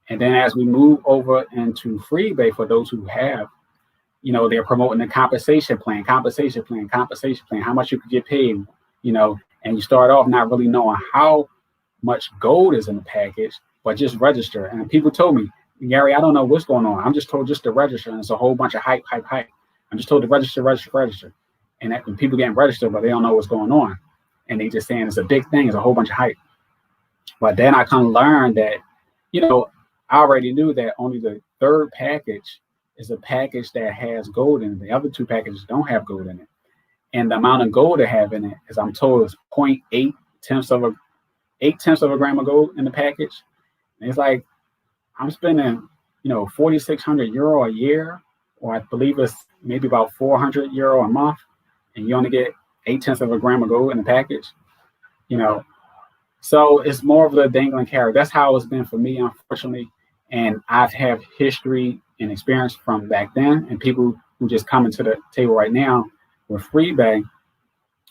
S1: And then as we move over into FreeBay, for those who have, you know, they're promoting the compensation plan, how much you could get paid, you know, and you start off not really knowing how much gold is in the package, but just register. And people told me, Gary, I don't know what's going on. I'm just told just to register, and it's a whole bunch of hype. I'm just told to register. And that, when people getting registered, but they don't know what's going on. And they just saying it's a big thing, it's a whole bunch of hype. But then I kind of learned that, you know, I already knew that only the third package is a package that has gold in it. The other 2 packages don't have gold in it. And the amount of gold they have in it, as I'm told, is 0.8 tenths of a gram of gold in the package. And it's like, I'm spending, you know, 4,600 euro a year, or I believe it's maybe about 400 euro a month, and you only get 0.8 tenths of a gram of gold in the package, you know. So it's more of the dangling carrot. That's how it's been for me, unfortunately. And I've had history and experience from back then, and people who just coming to the table right now with FreeBay, you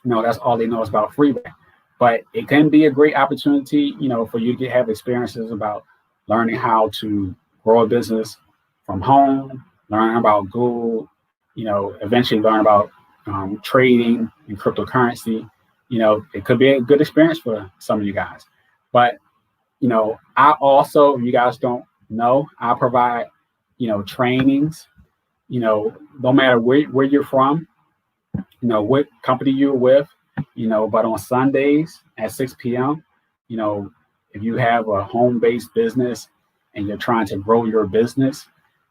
S1: know, that's all they know is about FreeBay. But it can be a great opportunity, you know, for you to have experiences about learning how to grow a business from home, learn about gold, you know, eventually learn about trading and cryptocurrency. You know, it could be a good experience for some of you guys. But, you know, I also, if you guys don't know, I provide, you know, trainings, you know, no matter where you're from, you know, what company you're with, you know, but on Sundays at 6 p.m., you know, if you have a home-based business and you're trying to grow your business,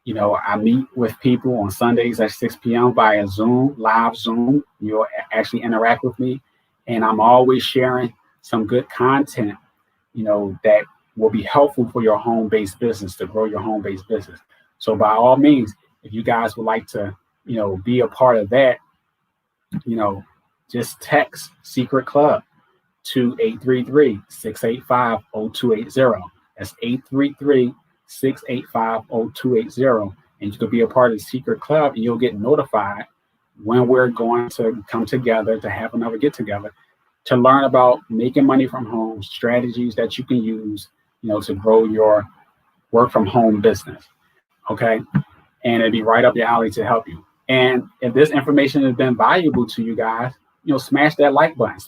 S1: you know, I meet with people on Sundays at 6 p.m. via Zoom, live Zoom. You'll actually interact with me. And I'm always sharing some good content, you know, that will be helpful for your home-based business, to grow your home-based business. So by all means, if you guys would like to, you know, be a part of that, you know, just text Secret Club to 833-685-0280. That's 833-685-0280. And you can be a part of the Secret Club, and you'll get notified when we're going to come together to have another get together to learn about making money from home, strategies that you can use, you know, to grow your work from home business. Okay. And it'd be right up your alley to help you. And if this information has been valuable to you guys, you know, smash that like button,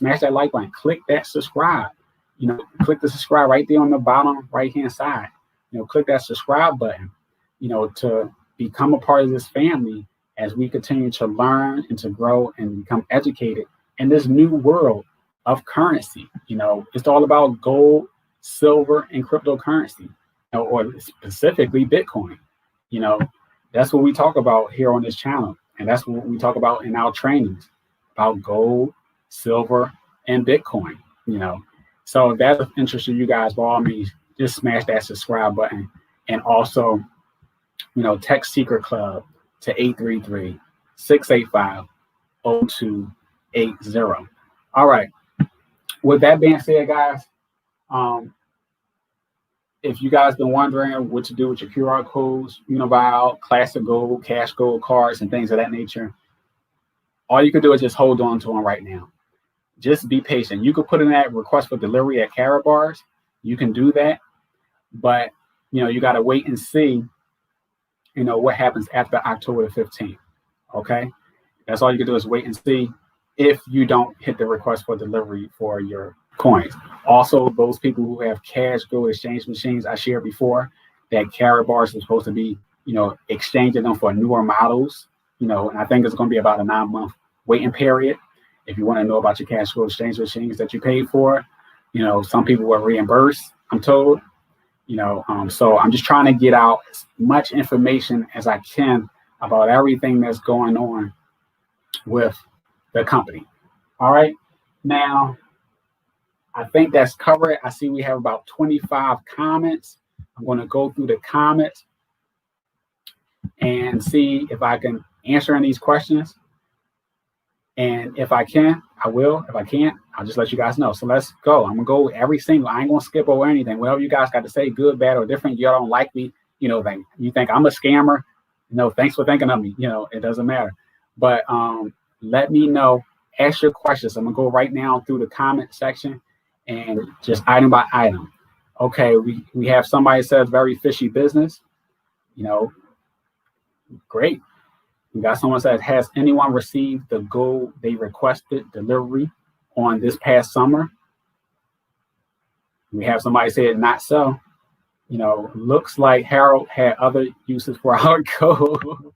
S1: click that subscribe, you know, click the subscribe right there on the bottom right-hand side, you know, click that subscribe button, you know, to become a part of this family as we continue to learn and to grow and become educated in this new world of currency. You know, it's all about gold, silver, and cryptocurrency, you know, or specifically Bitcoin. You know, that's what we talk about here on this channel. And that's what we talk about in our trainings, about gold, silver, and Bitcoin, you know. So if that's of interest to you guys, by all means, just smash that subscribe button. And also, you know, text Secret Club to 833-685-0280. All right. With that being said, guys, if you guys been wondering what to do with your QR codes, Unival, Classic Gold, Cash Gold cards, and things of that nature, all you can do is just hold on to them right now. Just be patient. You could put in that request for delivery at Karatbars. You can do that, but you know, you got to wait and see, you know, what happens after October the 15th. Okay, that's all you can do is wait and see if you don't hit the request for delivery for your coins. Also, those people who have cash gold exchange machines, I shared before that Karatbars is supposed to be, you know, exchanging them for newer models, you know, and I think it's going to be about a 9-month waiting period. If you want to know about your cash gold exchange machines that you paid for, you know, some people were reimbursed, I'm told. So I'm just trying to get out as much information as I can about everything that's going on with the company. All right. Now, I think that's covered. I see we have about 25 comments. I'm going to go through the comments and see if I can answer any of these questions. And if I can, I will. If I can't, I'll just let you guys know. So let's go. I'm going to go every single. I ain't going to skip over anything. Whatever you guys got to say, good, bad, or different, y'all don't like me, you think I'm a scammer. Thanks for thinking of me. It doesn't matter. But let me know. Ask your questions. I'm going to go right now through the comment section and just item by item. Okay, we have somebody says very fishy business. Great. We got someone says, has anyone received the gold they requested delivery on this past summer? We have somebody said, not so. Looks like Harold had other uses for our gold.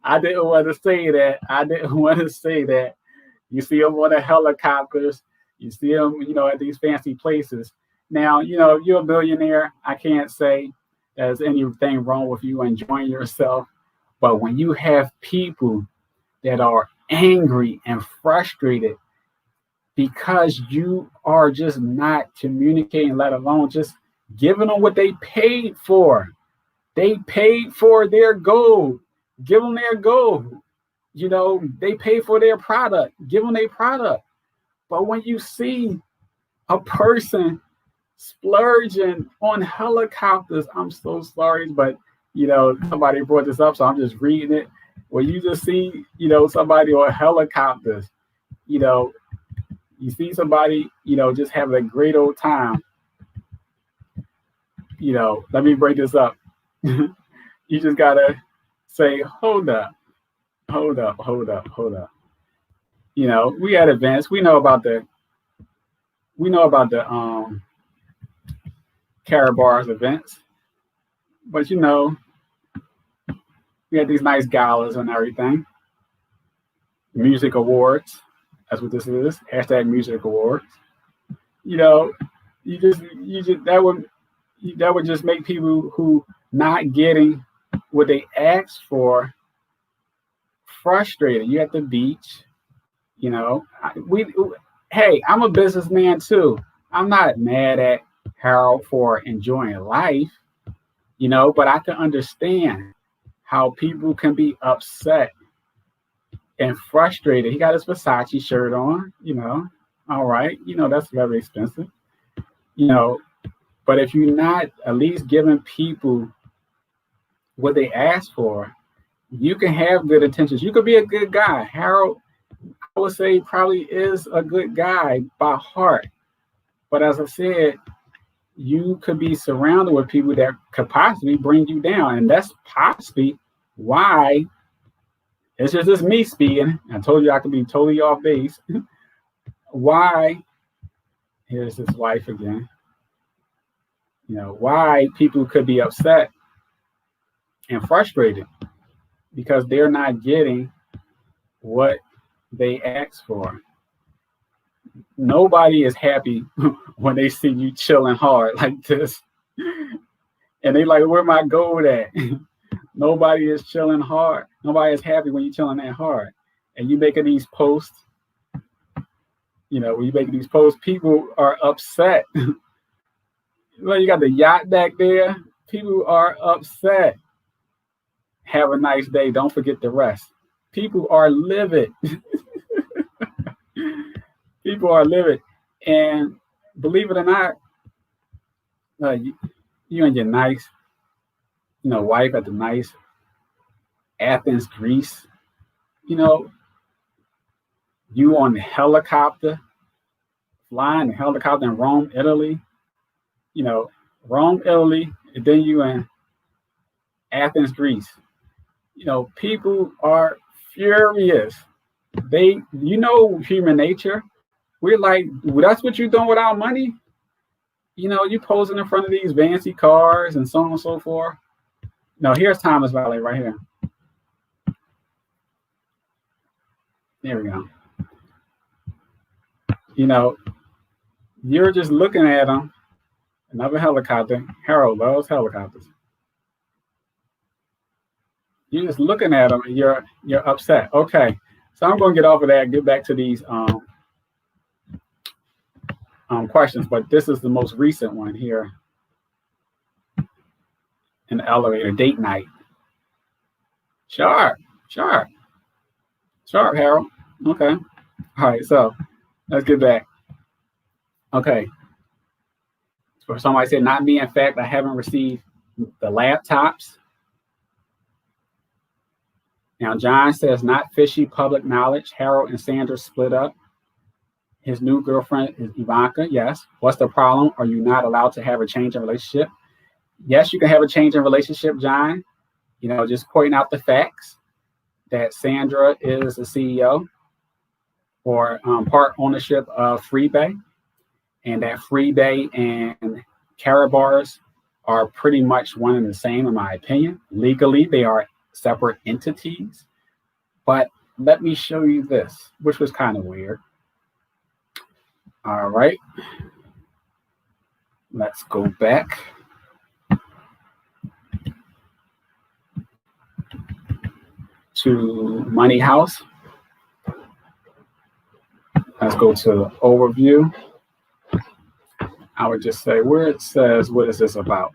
S1: I didn't want to say that. You see them on the helicopters. You see them, at these fancy places. Now, you're a billionaire. I can't say there's anything wrong with you enjoying yourself. But when you have people that are angry and frustrated because you are just not communicating, let alone just giving them what they paid for. They paid for their gold. Give them their gold. They pay for their product. Give them their product. But when you see a person splurging on helicopters, I'm so sorry, but somebody brought this up, so I'm just reading it. When you just see, somebody on helicopters, you see somebody, just having a great old time. Let me break this up. You just gotta say, hold up. We at events, we know about the Karatbars events, but we had these nice galas and everything. Music awards, that's what this is. # music awards. You just that would just make people who not getting what they asked for frustrated. You at the beach, hey, I'm a businessman too. I'm not mad at Harold for enjoying life, but I can understand how people can be upset and frustrated. He got his Versace shirt on, all right, that's very expensive, but if you're not at least giving people what they ask for, you can have good intentions. You could be a good guy. Harold, I would say, probably is a good guy by heart. But as I said, you could be surrounded with people that could possibly bring you down. And that's possibly why, it's just me speaking. I told you I could be totally off base. Why, here's his wife again. Why people could be upset and frustrated because they're not getting what they asked for. Nobody is happy when they see you chilling hard like this. And they like, where my gold at? Nobody is chilling hard. Nobody is happy when you're chilling that hard. And you making these posts, when you making these posts, people are upset. Well, you got the yacht back there. People are upset. Have a nice day. Don't forget the rest. People are livid. People are livid. And believe it or not, you and your nice, wife at the nice Athens, Greece, you on the helicopter, flying the helicopter in Rome, Italy, Rome, Italy, and then you in Athens, Greece. People are furious. Human nature. We're like, well, that's what you're doing with our money? You posing in front of these fancy cars and so on and so forth. No, here's Thomas Valley right here. There we go. You're just looking at them Another helicopter. Harold loves helicopters. You're just looking at them and you're upset. Okay, so I'm going to get off of that and get back to these questions, but this is the most recent one here in the elevator. Date night. Sharp, Harold. Okay. All right, so let's get back. Okay. So somebody said, not me. In fact, I haven't received the laptops. Now, John says, not fishy public knowledge. Harold and Sandra split up. His new girlfriend is Ivanka. Yes. What's the problem? Are you not allowed to have a change in relationship? Yes, you can have a change in relationship, John. You know, just pointing out the facts that Sandra is the CEO or part ownership of FreeBay, and that FreeBay and Karatbars are pretty much one and the same, in my opinion. Legally, they are separate entities. But let me show you this, which was kind of weird. All right. Let's go back. To Money House. Let's go to overview. I would just say where it says, what is this about?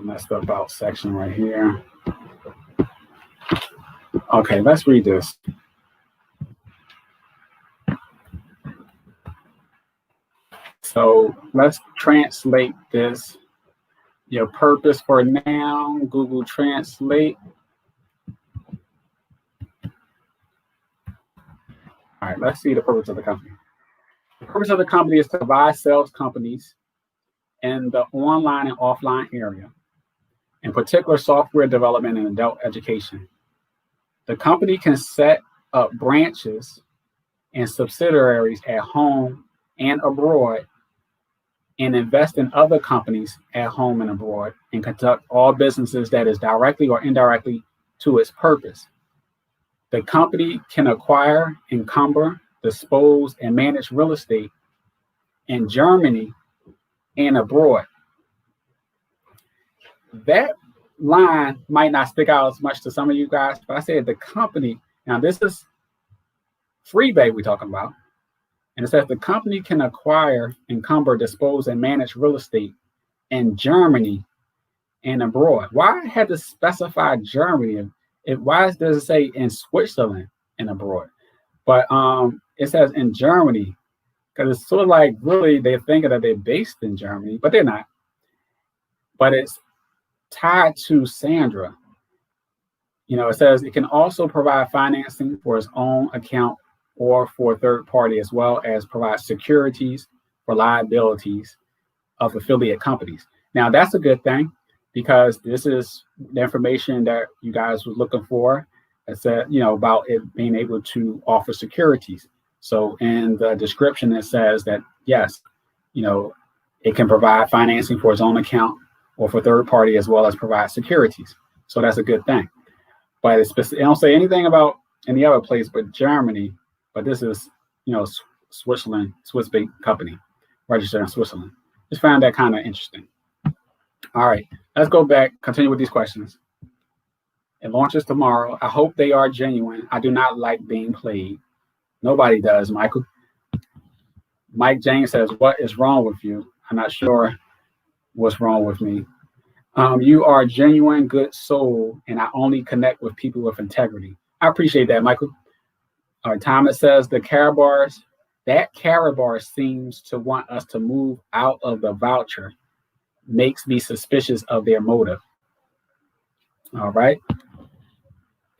S1: That's the about section right here. Okay, let's read this. So let's translate this. Your purpose for now, Google Translate. All right, let's see the purpose of the company. The purpose of the company is to provide sales companies in the online and offline area, in particular software development and adult education. The company can set up branches and subsidiaries at home and abroad, and invest in other companies at home and abroad, and conduct all businesses that is directly or indirectly to its purpose. The company can acquire, encumber, dispose, and manage real estate in Germany and abroad. That line might not stick out as much to some of you guys, but I said the company, now this is FreeBay we're talking about. And it says the company can acquire, encumber, dispose, and manage real estate in Germany and abroad. Why I had to specify Germany? Why does it say in Switzerland and abroad? But it says in Germany, because it's sort of like really they're thinking that they're based in Germany, but they're not. But it's tied to Sandra. You know, it says it can also provide financing for its own account or for a third party, as well as provide securities for liabilities of affiliate companies. Now, that's a good thing, because this is the information that you guys were looking for. It said, you know, about it being able to offer securities. So in the description, it says that, yes, you know, it can provide financing for its own account or for third party, as well as provide securities. So that's a good thing. But it don't say anything about any other place but Germany. But this is, you know, Switzerland, Swiss-based company, registered in Switzerland. Just found that kind of interesting. All right, let's go back, continue with these questions. It launches tomorrow. I hope they are genuine. I do not like being played. Nobody does, Michael. Mike James says, what is wrong with you? I'm not sure what's wrong with me. You are a genuine, good soul, and I only connect with people with integrity. I appreciate that, Michael. All right, Thomas says the Karatbars, that Karatbars seems to want us to move out of the voucher, makes me suspicious of their motive. All right.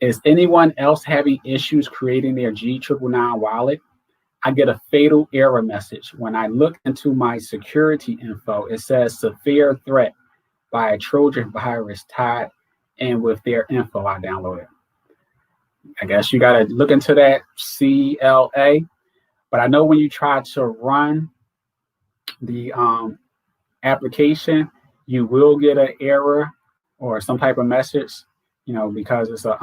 S1: Is anyone else having issues creating their G999 wallet? I get a fatal error message. When I look into my security info, it says severe threat by a Trojan virus tied in with their info I downloaded. I guess you got to look into that CLA. But I know when you try to run the application, you will get an error or some type of message, you know, because it's a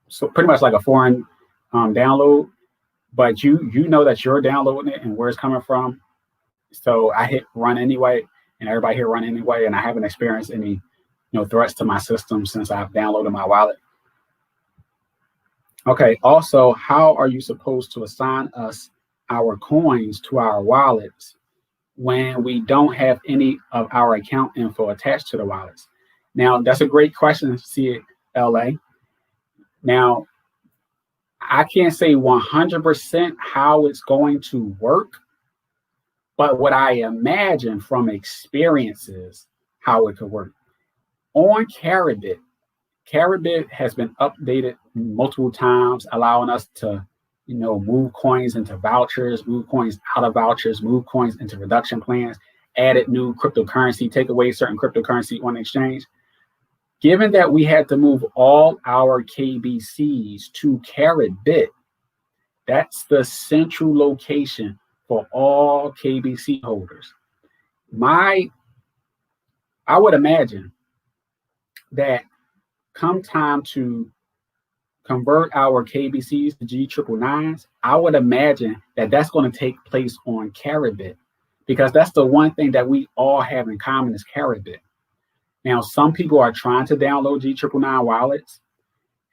S1: so pretty much like a foreign download. But you know that you're downloading it and where it's coming from. So I hit run anyway, and everybody here run anyway, and I haven't experienced any threats to my system since I've downloaded my wallet. Okay, also, how are you supposed to assign us our coins to our wallets when we don't have any of our account info attached to the wallets? Now, that's a great question, CLA. Now, I can't say 100% how it's going to work, but what I imagine from experiences, how it could work. On Karatbars, Karatbars has been updated multiple times, allowing us to, move coins into vouchers, move coins out of vouchers, move coins into reduction plans, added new cryptocurrency, take away certain cryptocurrency on exchange. Given that we had to move all our KBCs to Karatbars, that's the central location for all KBC holders. I would imagine that come time to convert our KBCs to G999s, I would imagine that that's going to take place on Karatbars, because that's the one thing that we all have in common is Karatbars. Now, some people are trying to download G999 wallets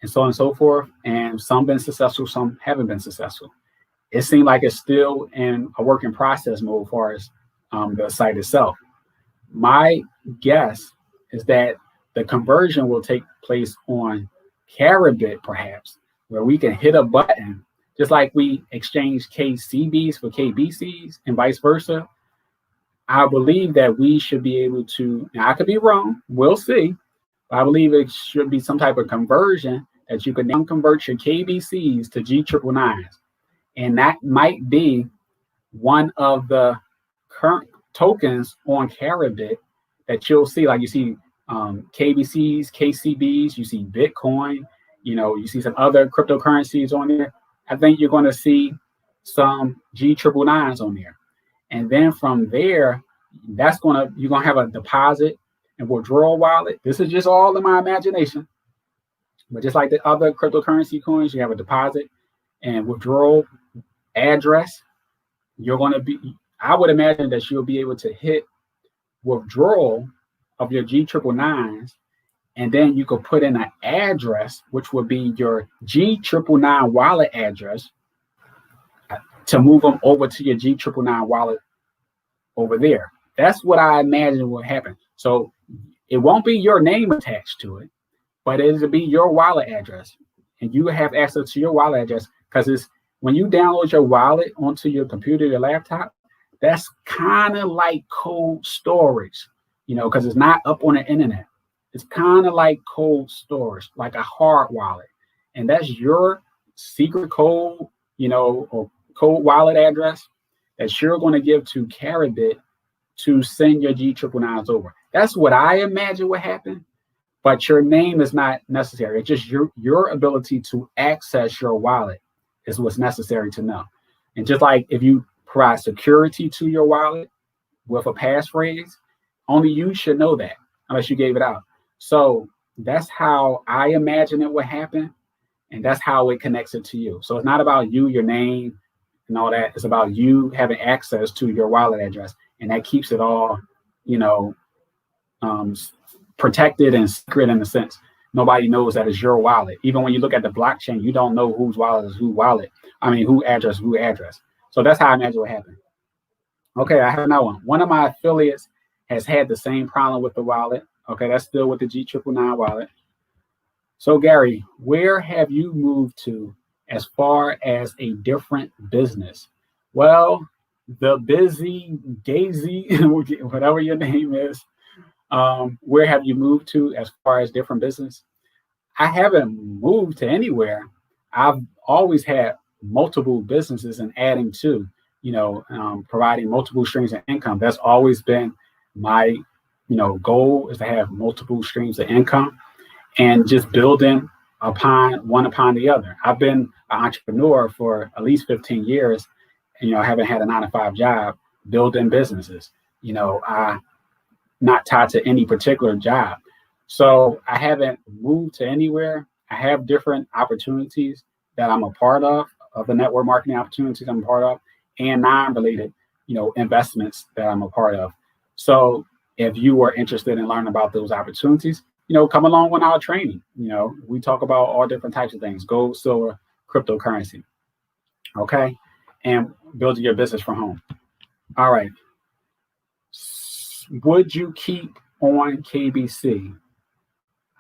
S1: and so on and so forth, and some been successful, some haven't been successful. It seems like it's still in a work in process mode as far as the site itself. My guess is that the conversion will take place on Karatbars, perhaps, where we can hit a button, just like we exchange KCBs for KBCs and vice versa. I believe that we should be able to, now I could be wrong, we'll see, but I believe it should be some type of conversion that you can now convert your KBCs to G999s. And that might be one of the current tokens on Karatbars that you'll see, like you see KBCs, KCBs, you see Bitcoin, you see some other cryptocurrencies on there. I think you're going to see some G999s on there. And then from there, you're going to have a deposit and withdrawal wallet. This is just all in my imagination. But just like the other cryptocurrency coins, you have a deposit and withdrawal address. I would imagine that you'll be able to hit withdrawal of your G999s, and then you could put in an address, which would be your G999 wallet address, to move them over to your G999 wallet over there. That's what I imagine will happen. So it won't be your name attached to it, but it'll be your wallet address, and you have access to your wallet address, because it's when you download your wallet onto your computer, your laptop, that's kind of like cold storage, because it's not up on the internet. It's kind of like cold storage, like a hard wallet, and that's your secret code, or code wallet address that you're going to give to Karatbars to send your G999s over. That's what I imagine would happen, but your name is not necessary. It's just your ability to access your wallet is what's necessary to know. And just like if you provide security to your wallet with a passphrase, only you should know that unless you gave it out. So that's how I imagine it would happen, and that's how it connects it to you. So it's not about you, your name, and all that. It's about you having access to your wallet address, and that keeps it all, protected and secret in a sense. Nobody knows that it's your wallet. Even when you look at the blockchain, you don't know whose wallet is who wallet. Who address. So that's how I imagine what happened. Okay, I have another one. One of my affiliates has had the same problem with the wallet. Okay, that's still with the G999 wallet. So Gary, where have you moved to as far as a different business? Well, the busy Daisy, whatever your name is, where have you moved to as far as different business? I haven't moved to anywhere. I've always had multiple businesses and adding to, providing multiple streams of income. That's always been my, goal, is to have multiple streams of income and just building one upon the other. I've been an entrepreneur for at least 15 years. And, I haven't had a 9-to-5 job, building businesses. I not tied to any particular job. So I haven't moved to anywhere. I have different opportunities that I'm a part of the network marketing opportunities I'm a part of, and non-related investments that I'm a part of. So if you are interested in learning about those opportunities, come along with our training. We talk about all different types of things: gold, silver, cryptocurrency. Okay, and building your business from home. All right. Would you keep on KBC?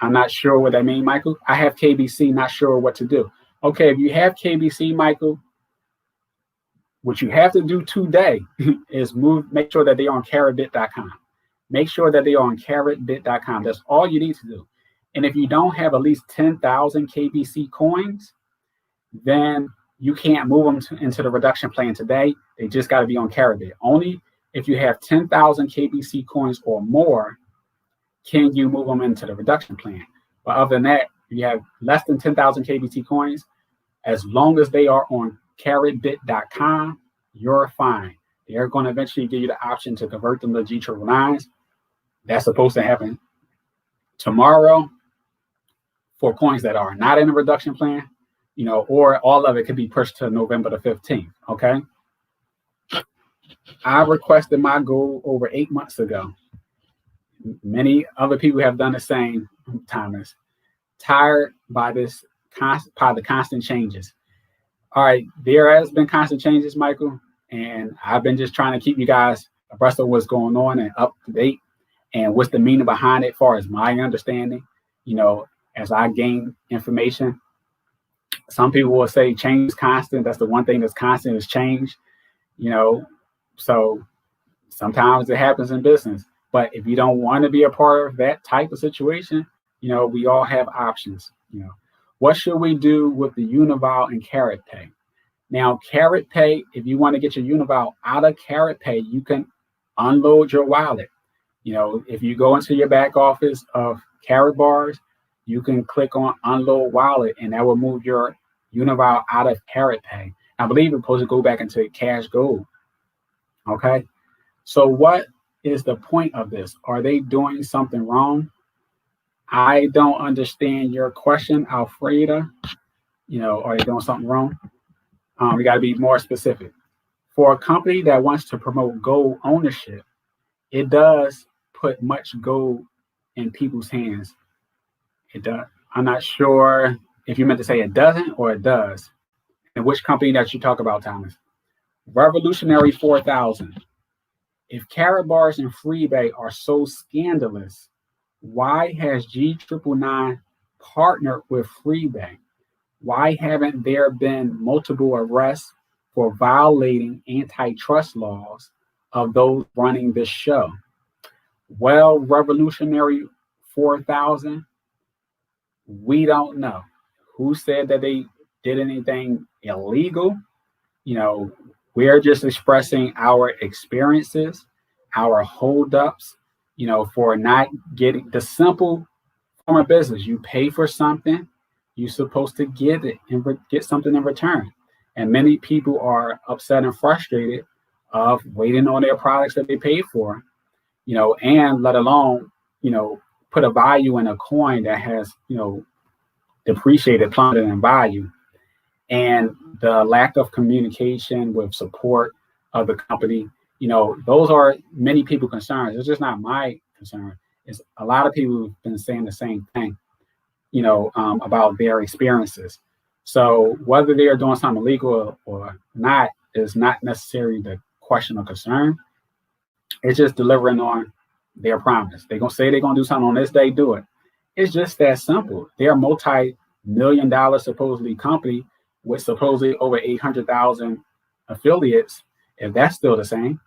S1: I'm not sure what that means, Michael. I have KBC, not sure what to do. Okay, if you have KBC, Michael, what you have to do today is make sure that they're on Karatbit.com. Make sure that they're on Karatbit.com. That's all you need to do. And if you don't have at least 10,000 KBC coins, then you can't move them into the reduction plan today. They just got to be on Karatbit. Only if you have 10,000 KBC coins or more can you move them into the reduction plan. But other than that, if you have less than 10,000 KBC coins, as long as they are on Karatbit.com, you're fine. They're going to eventually give you the option to convert them to G999s. That's supposed to happen tomorrow for coins that are not in a reduction plan, or all of it could be pushed to November the 15th, okay? I requested my goal over 8 months ago. Many other people have done the same, Thomas. Tired by the constant changes. All right, there has been constant changes, Michael, and I've been just trying to keep you guys abreast of what's going on and up to date and what's the meaning behind it as far as my understanding, as I gain information. Some people will say change is constant. That's the one thing that's constant is change, so sometimes it happens in business. But if you don't want to be a part of that type of situation, we all have options. What should we do with the Unival and Karatpay? Now, Karatpay, if you want to get your Unival out of Karatpay, you can unload your wallet. If you go into your back office of Karatbars, you can click on unload wallet and that will move your Unival out of Karatpay. I believe it's supposed to go back into Cash Gold. Okay. So what is the point of this? Are they doing something wrong? I don't understand your question, Alfreda. Are they doing something wrong? We got to be more specific. For a company that wants to promote gold ownership, it does put much gold in people's hands. It does. I'm not sure if you meant to say it doesn't or it does. And which company that you talk about, Thomas? Revolutionary 4000. If Karatbars and FreeBay are so scandalous, why has G999 partnered with FreeBay? Why haven't there been multiple arrests for violating antitrust laws of those running this show? Well, Revolutionary 4000, we don't know. Who said that they did anything illegal? We're just expressing our experiences, our holdups, for not getting the simple form of business. You pay for something, you're supposed to get it and get something in return. And many people are upset and frustrated of waiting on their products that they paid for, and let alone, put a value in a coin that has, depreciated, plummeted in value. And the lack of communication with support of the company, those are many people's concerns. It's just not my concern. It's a lot of people who've been saying the same thing, about their experiences. So whether they're doing something illegal or not is not necessarily the question or concern. It's just delivering on their promise. They're going to say they're going to do something on this day, do it. It's just that simple. They're a multi-million-dollar supposedly company with supposedly over 800,000 affiliates. If that's still the same,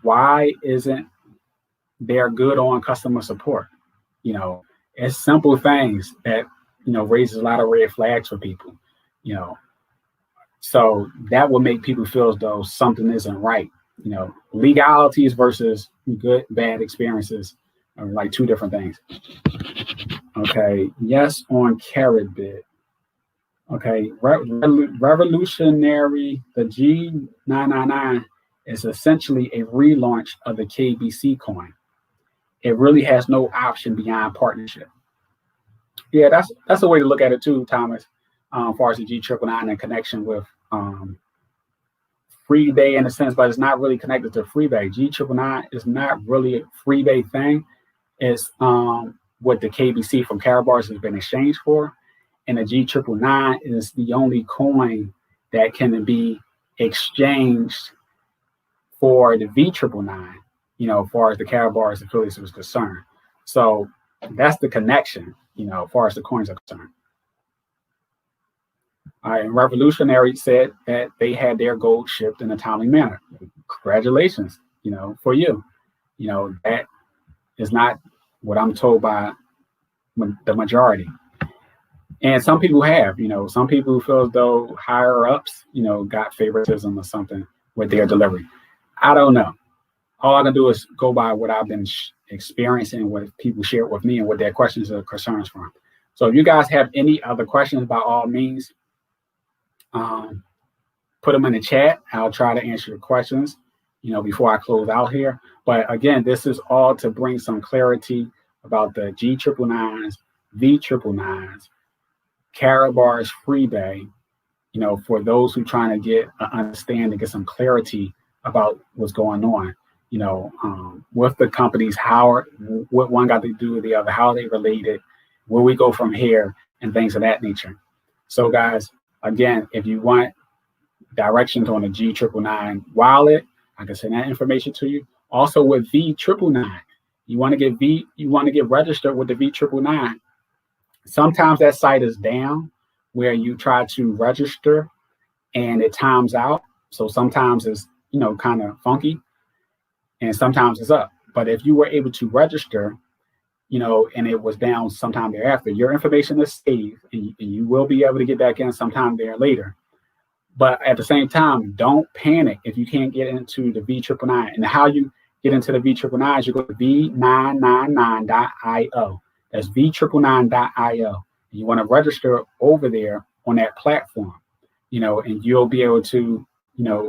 S1: why isn't there good on customer support? It's simple things that, raises a lot of red flags for people, so that will make people feel as though something isn't right. Legalities versus good, bad experiences are like two different things. Okay. Yes, on Karatbit. Okay. Revolutionary, the G999 is essentially a relaunch of the KBC coin. It really has no option beyond partnership. Yeah, that's a way to look at it too, Thomas, as far as the G999 in connection with FreeBay in a sense, but it's not really connected to FreeBay. G999 is not really a FreeBay thing. It's what the KBC from Karatbars has been exchanged for. And the G999 is the only coin that can be exchanged for the V999, as far as the Karatbars affiliates was concerned. So that's the connection, as far as the coins are concerned. All right, and Revolutionary said that they had their gold shipped in a timely manner. Congratulations, for you. That is not what I'm told by the majority. And some people have, some people feel as though higher ups, got favoritism or something with their delivery. I don't know. All I can do is go by what I've been experiencing, what people share with me, and what their questions or concerns from. So if you guys have any other questions, by all means, put them in the chat. I'll try to answer your questions, before I close out here. But again, this is all to bring some clarity about the G999s, V999s, Karatbars, FreeBay, for those who are trying to get an understanding, get some clarity about what's going on, with the companies, what one got to do with the other, how they related, where we go from here, and things of that nature. So guys, again, if you want directions on the G999 wallet, I can send that information to you. Also with V999, you want to get registered with the V999. Sometimes that site is down where you try to register and it times out. So sometimes it's, kind of funky, and sometimes it's up. But if you were able to register, and it was down sometime thereafter, your information is saved, and you will be able to get back in sometime there later. But at the same time, don't panic if you can't get into the V999. And how you get into the V999 is you go to V999.io. That's V999.io. You want to register over there on that platform, and you'll be able to,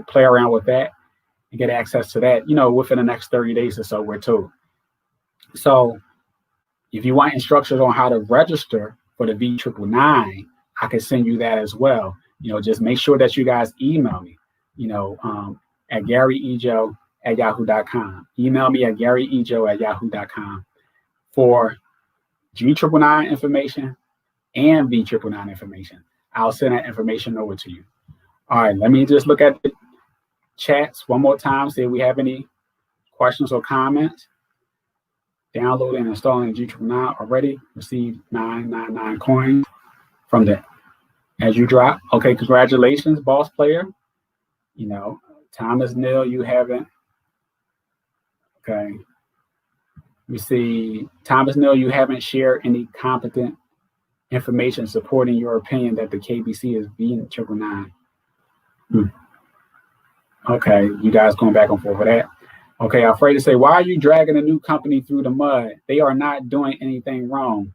S1: play around with that and get access to that, within the next 30 days or so, we're told. So if you want instructions on how to register for the V999, I can send you that as well. Just make sure that you guys email me, at GaryEjo@yahoo.com. Email me at GaryEjo@yahoo.com for G999 information and V999 information. I'll send that information over to you. All right, let me just look at the chats one more time, see if we have any questions or comments. Downloading and installing G999 already. Received 999 coins from the As You Drop. Okay, congratulations, boss player. Thomas Neal, you haven't. Okay. We see Thomas Neal, you haven't shared any competent information supporting your opinion that the KBC is V999. Okay, you guys going back and forth with that. Okay, I'm afraid to say, why are you dragging a new company through the mud? They are not doing anything wrong.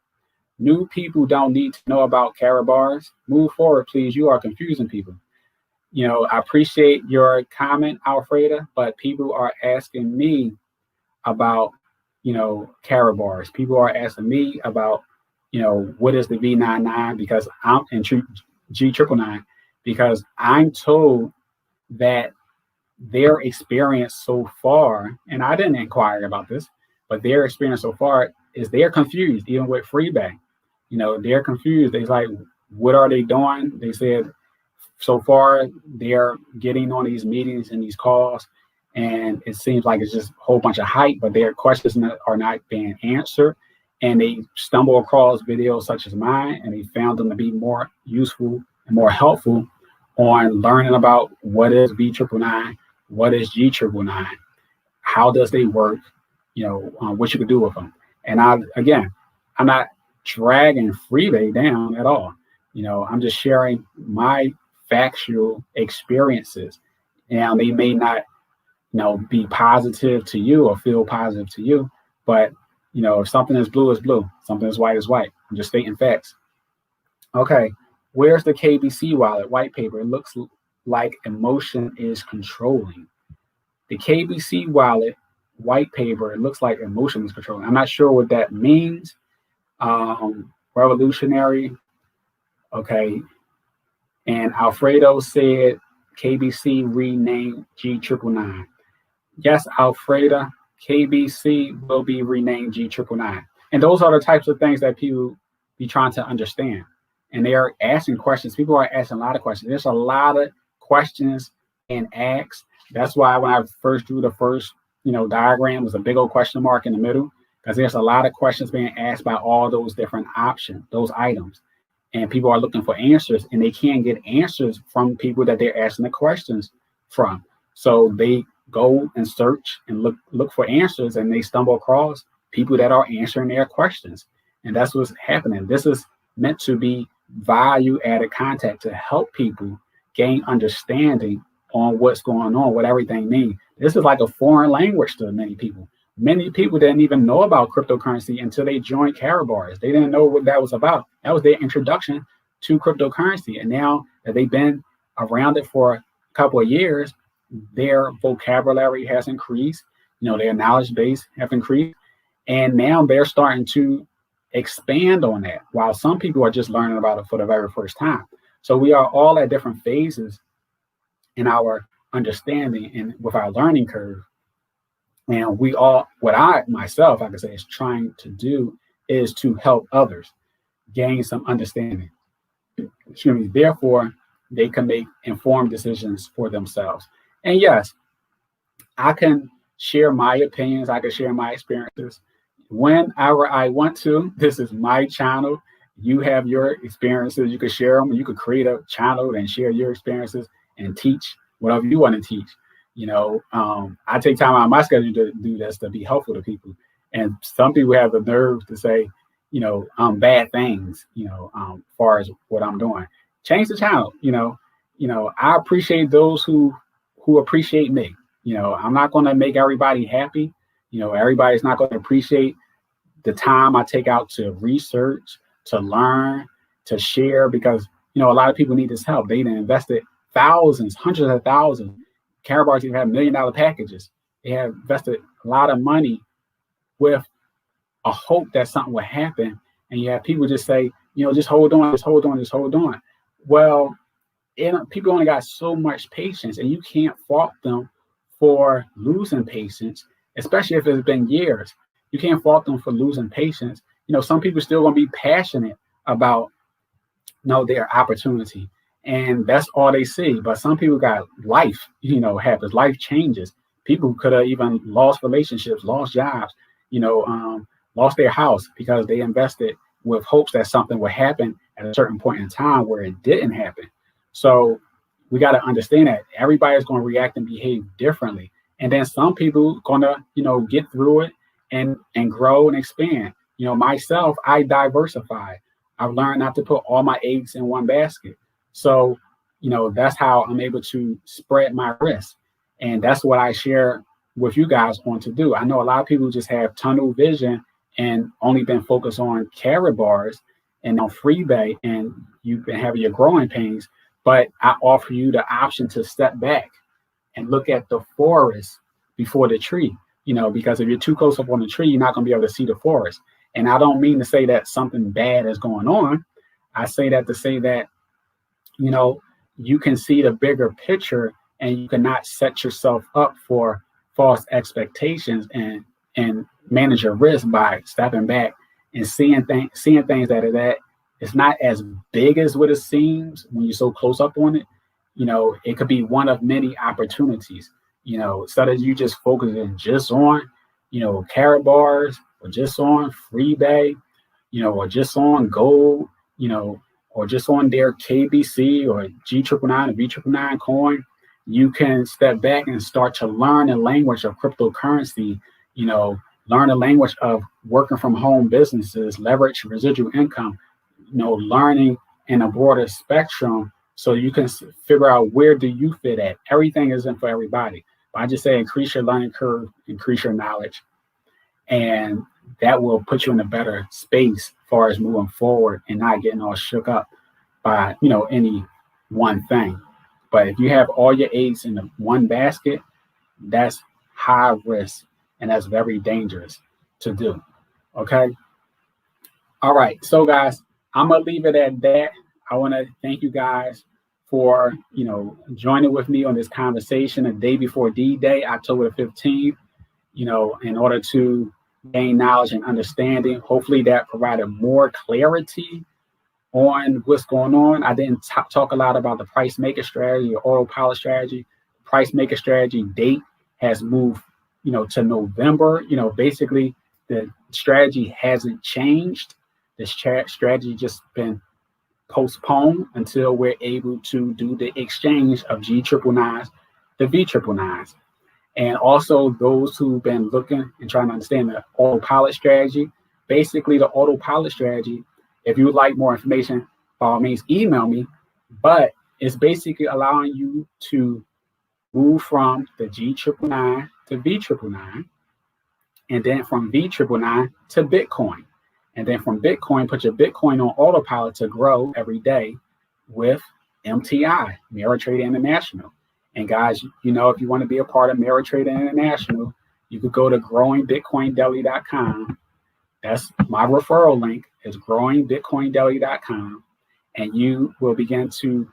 S1: New people don't need to know about Karatbars. Move forward, please. You are confusing people. I appreciate your comment, Alfreda, but people are asking me about, Karatbars. People are asking me about, what is the V999, because I'm in G999, because I'm told that their experience so far, and I didn't inquire about this, but their experience so far is they're confused, even with FreeBay. They're confused. They're like, what are they doing? They said so far they're getting on these meetings and these calls, and it seems like it's just a whole bunch of hype, but their questions are not being answered. And they stumble across videos such as mine, and they found them to be more useful and more helpful on learning about what is V999, what is G999, how does they work, what you can do with them. And I'm not dragging FreeBay down at all. I'm just sharing my factual experiences. Now, they may not, be positive to you or feel positive to you, but if something is blue, it's blue. Something is white, is white. I'm just stating facts. Okay, where's the KBC wallet white paper? It looks like emotion is controlling. The KBC wallet white paper, it looks like emotion is controlling. I'm not sure what that means. Revolutionary. Okay. And Alfredo said KBC renamed G999. Yes, Alfreda, KBC will be renamed G999. And those are the types of things that people be trying to understand. And they are asking questions. People are asking a lot of questions. There's a lot of questions and asked. That's why when I first drew the first, diagram, was a big old question mark in the middle, because there's a lot of questions being asked by all those different options, those items. And people are looking for answers, and they can't get answers from people that they're asking the questions from. So they go and search and look for answers, and they stumble across people that are answering their questions. And that's what's happening. This is meant to be value-added content to help people gain understanding on what's going on, what everything means. This is like a foreign language to many people. Many people didn't even know about cryptocurrency until they joined Karatbars. They didn't know what that was about. That was their introduction to cryptocurrency. And now that they've been around it for a couple of years, their vocabulary has increased, their knowledge base have increased. And now they're starting to expand on that, while some people are just learning about it for the very first time. So we are all at different phases in our understanding and with our learning curve. And we all, what I myself, I could say, is trying to do is to help others gain some understanding. Therefore, they can make informed decisions for themselves. And yes, I can share my opinions. I can share my experiences whenever I want to. This is my channel. You have your experiences. You can share them. You could create a channel and share your experiences and teach whatever you want to teach. I take time out of my schedule to do this, to be helpful to people. And some people have the nerve to say, bad things, as far as what I'm doing. Change the channel. I appreciate those who appreciate me. I'm not going to make everybody happy. Everybody's not going to appreciate the time I take out to research, to learn, to share, because, a lot of people need this help. They invested thousands, hundreds of thousands. Karatbars even have $1 million packages. They have invested a lot of money with a hope that something will happen. And you have people just say, just hold on, just hold on, just hold on. Well, people only got so much patience, and you can't fault them for losing patience, especially if it's been years. You can't fault them for losing patience. Some people still going to be passionate about their opportunity, and that's all they see. But some people got life, happens. Life changes. People could have even lost relationships, lost jobs, lost their house because they invested with hopes that something would happen at a certain point in time where it didn't happen. So we got to understand that everybody's going to react and behave differently. And then some people going to, get through it and grow and expand. Myself, I diversify. I've learned not to put all my eggs in one basket. So, that's how I'm able to spread my risk. And that's what I share with you guys on to do. I know a lot of people just have tunnel vision and only been focused on Karatbars and on FreeBay, and you've been having your growing pains. But I offer you the option to step back and look at the forest before the tree, because if you're too close up on the tree, you're not going to be able to see the forest. And I don't mean to say that something bad is going on. I say that to say that, you can see the bigger picture, and you cannot set yourself up for false expectations and manage your risk by stepping back and seeing things that it's not as big as what it seems when you're so close up on it. It could be one of many opportunities, instead of you just focusing just on, Karatbars or just on FreeBay, or just on gold, or just on their KBC or G999 or V999 coin. You can step back and start to learn the language of cryptocurrency, learn the language of working from home businesses, leverage residual income, learning in a broader spectrum, so you can figure out where do you fit at. Everything isn't for everybody. But I just say increase your learning curve, increase your knowledge, and that will put you in a better space as far as moving forward and not getting all shook up by, any one thing. But if you have all your eggs in the one basket, that's high risk, and that's very dangerous to do. Okay. All right. So guys, I'm going to leave it at that. I want to thank you guys for, joining with me on this conversation a day before D-Day, October the 15th, in order to gain knowledge and understanding. Hopefully that provided more clarity on what's going on. I didn't talk a lot about the price maker strategy or autopilot strategy. Price maker strategy date has moved, to November. Basically the strategy hasn't changed. The strategy just been postponed until we're able to do the exchange of G999s to V999s. And also those who've been looking and trying to understand the autopilot strategy, basically the autopilot strategy, if you would like more information, by all means, email me, but it's basically allowing you to move from the G999 to V999, and then from V999 to Bitcoin. And then from Bitcoin, put your Bitcoin on autopilot to grow every day with MTI, Meritrader International. And guys, if you want to be a part of Meritrader International, you could go to growingbitcoindeli.com. That's my referral link, is growingbitcoindeli.com. And you will begin to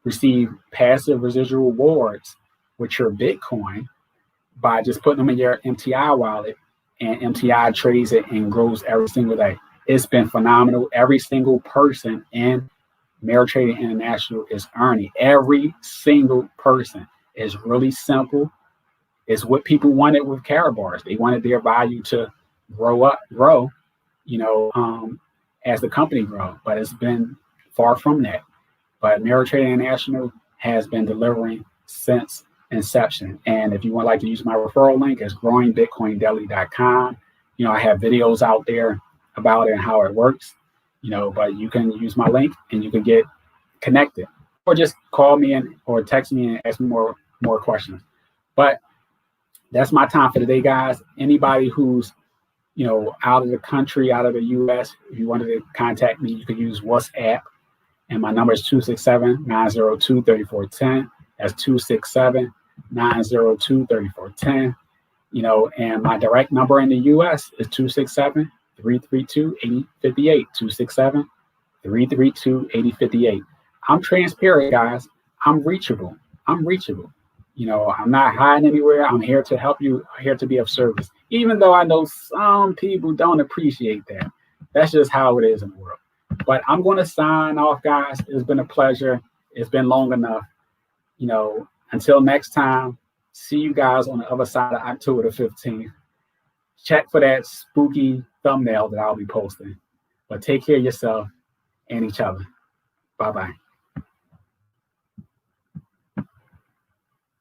S1: receive passive residual rewards with your Bitcoin by just putting them in your MTI wallet, and MTI trades it and grows every single day. It's been phenomenal. Every single person in Meritrader International is earning. Every single person. Is really simple. It's what people wanted with Karatbars. They wanted their value to grow, as the company grows. But it's been far from that. But Meritrader International has been delivering since inception. And if you would like to use my referral link, it's growingbitcoindeli.com. I have videos out there about it and how it works, but you can use my link and you can get connected, or just call me or text me and ask me more questions. But that's my time for today, guys. Anybody who's, out of the country, out of the US, if you wanted to contact me, you could use WhatsApp. And my number is 267-902-3410. That's 267-902-3410. And my direct number in the US is 267-332-8058. 267-332-8058. I'm transparent, guys. I'm reachable. I'm not hiding anywhere. I'm here to help you, here to be of service. Even though I know some people don't appreciate that. That's just how it is in the world. But I'm going to sign off, guys. It's been a pleasure. It's been long enough. Until next time, see you guys on the other side of October the 15th. Check for that spooky thumbnail that I'll be posting. But take care of yourself and each other. Bye-bye.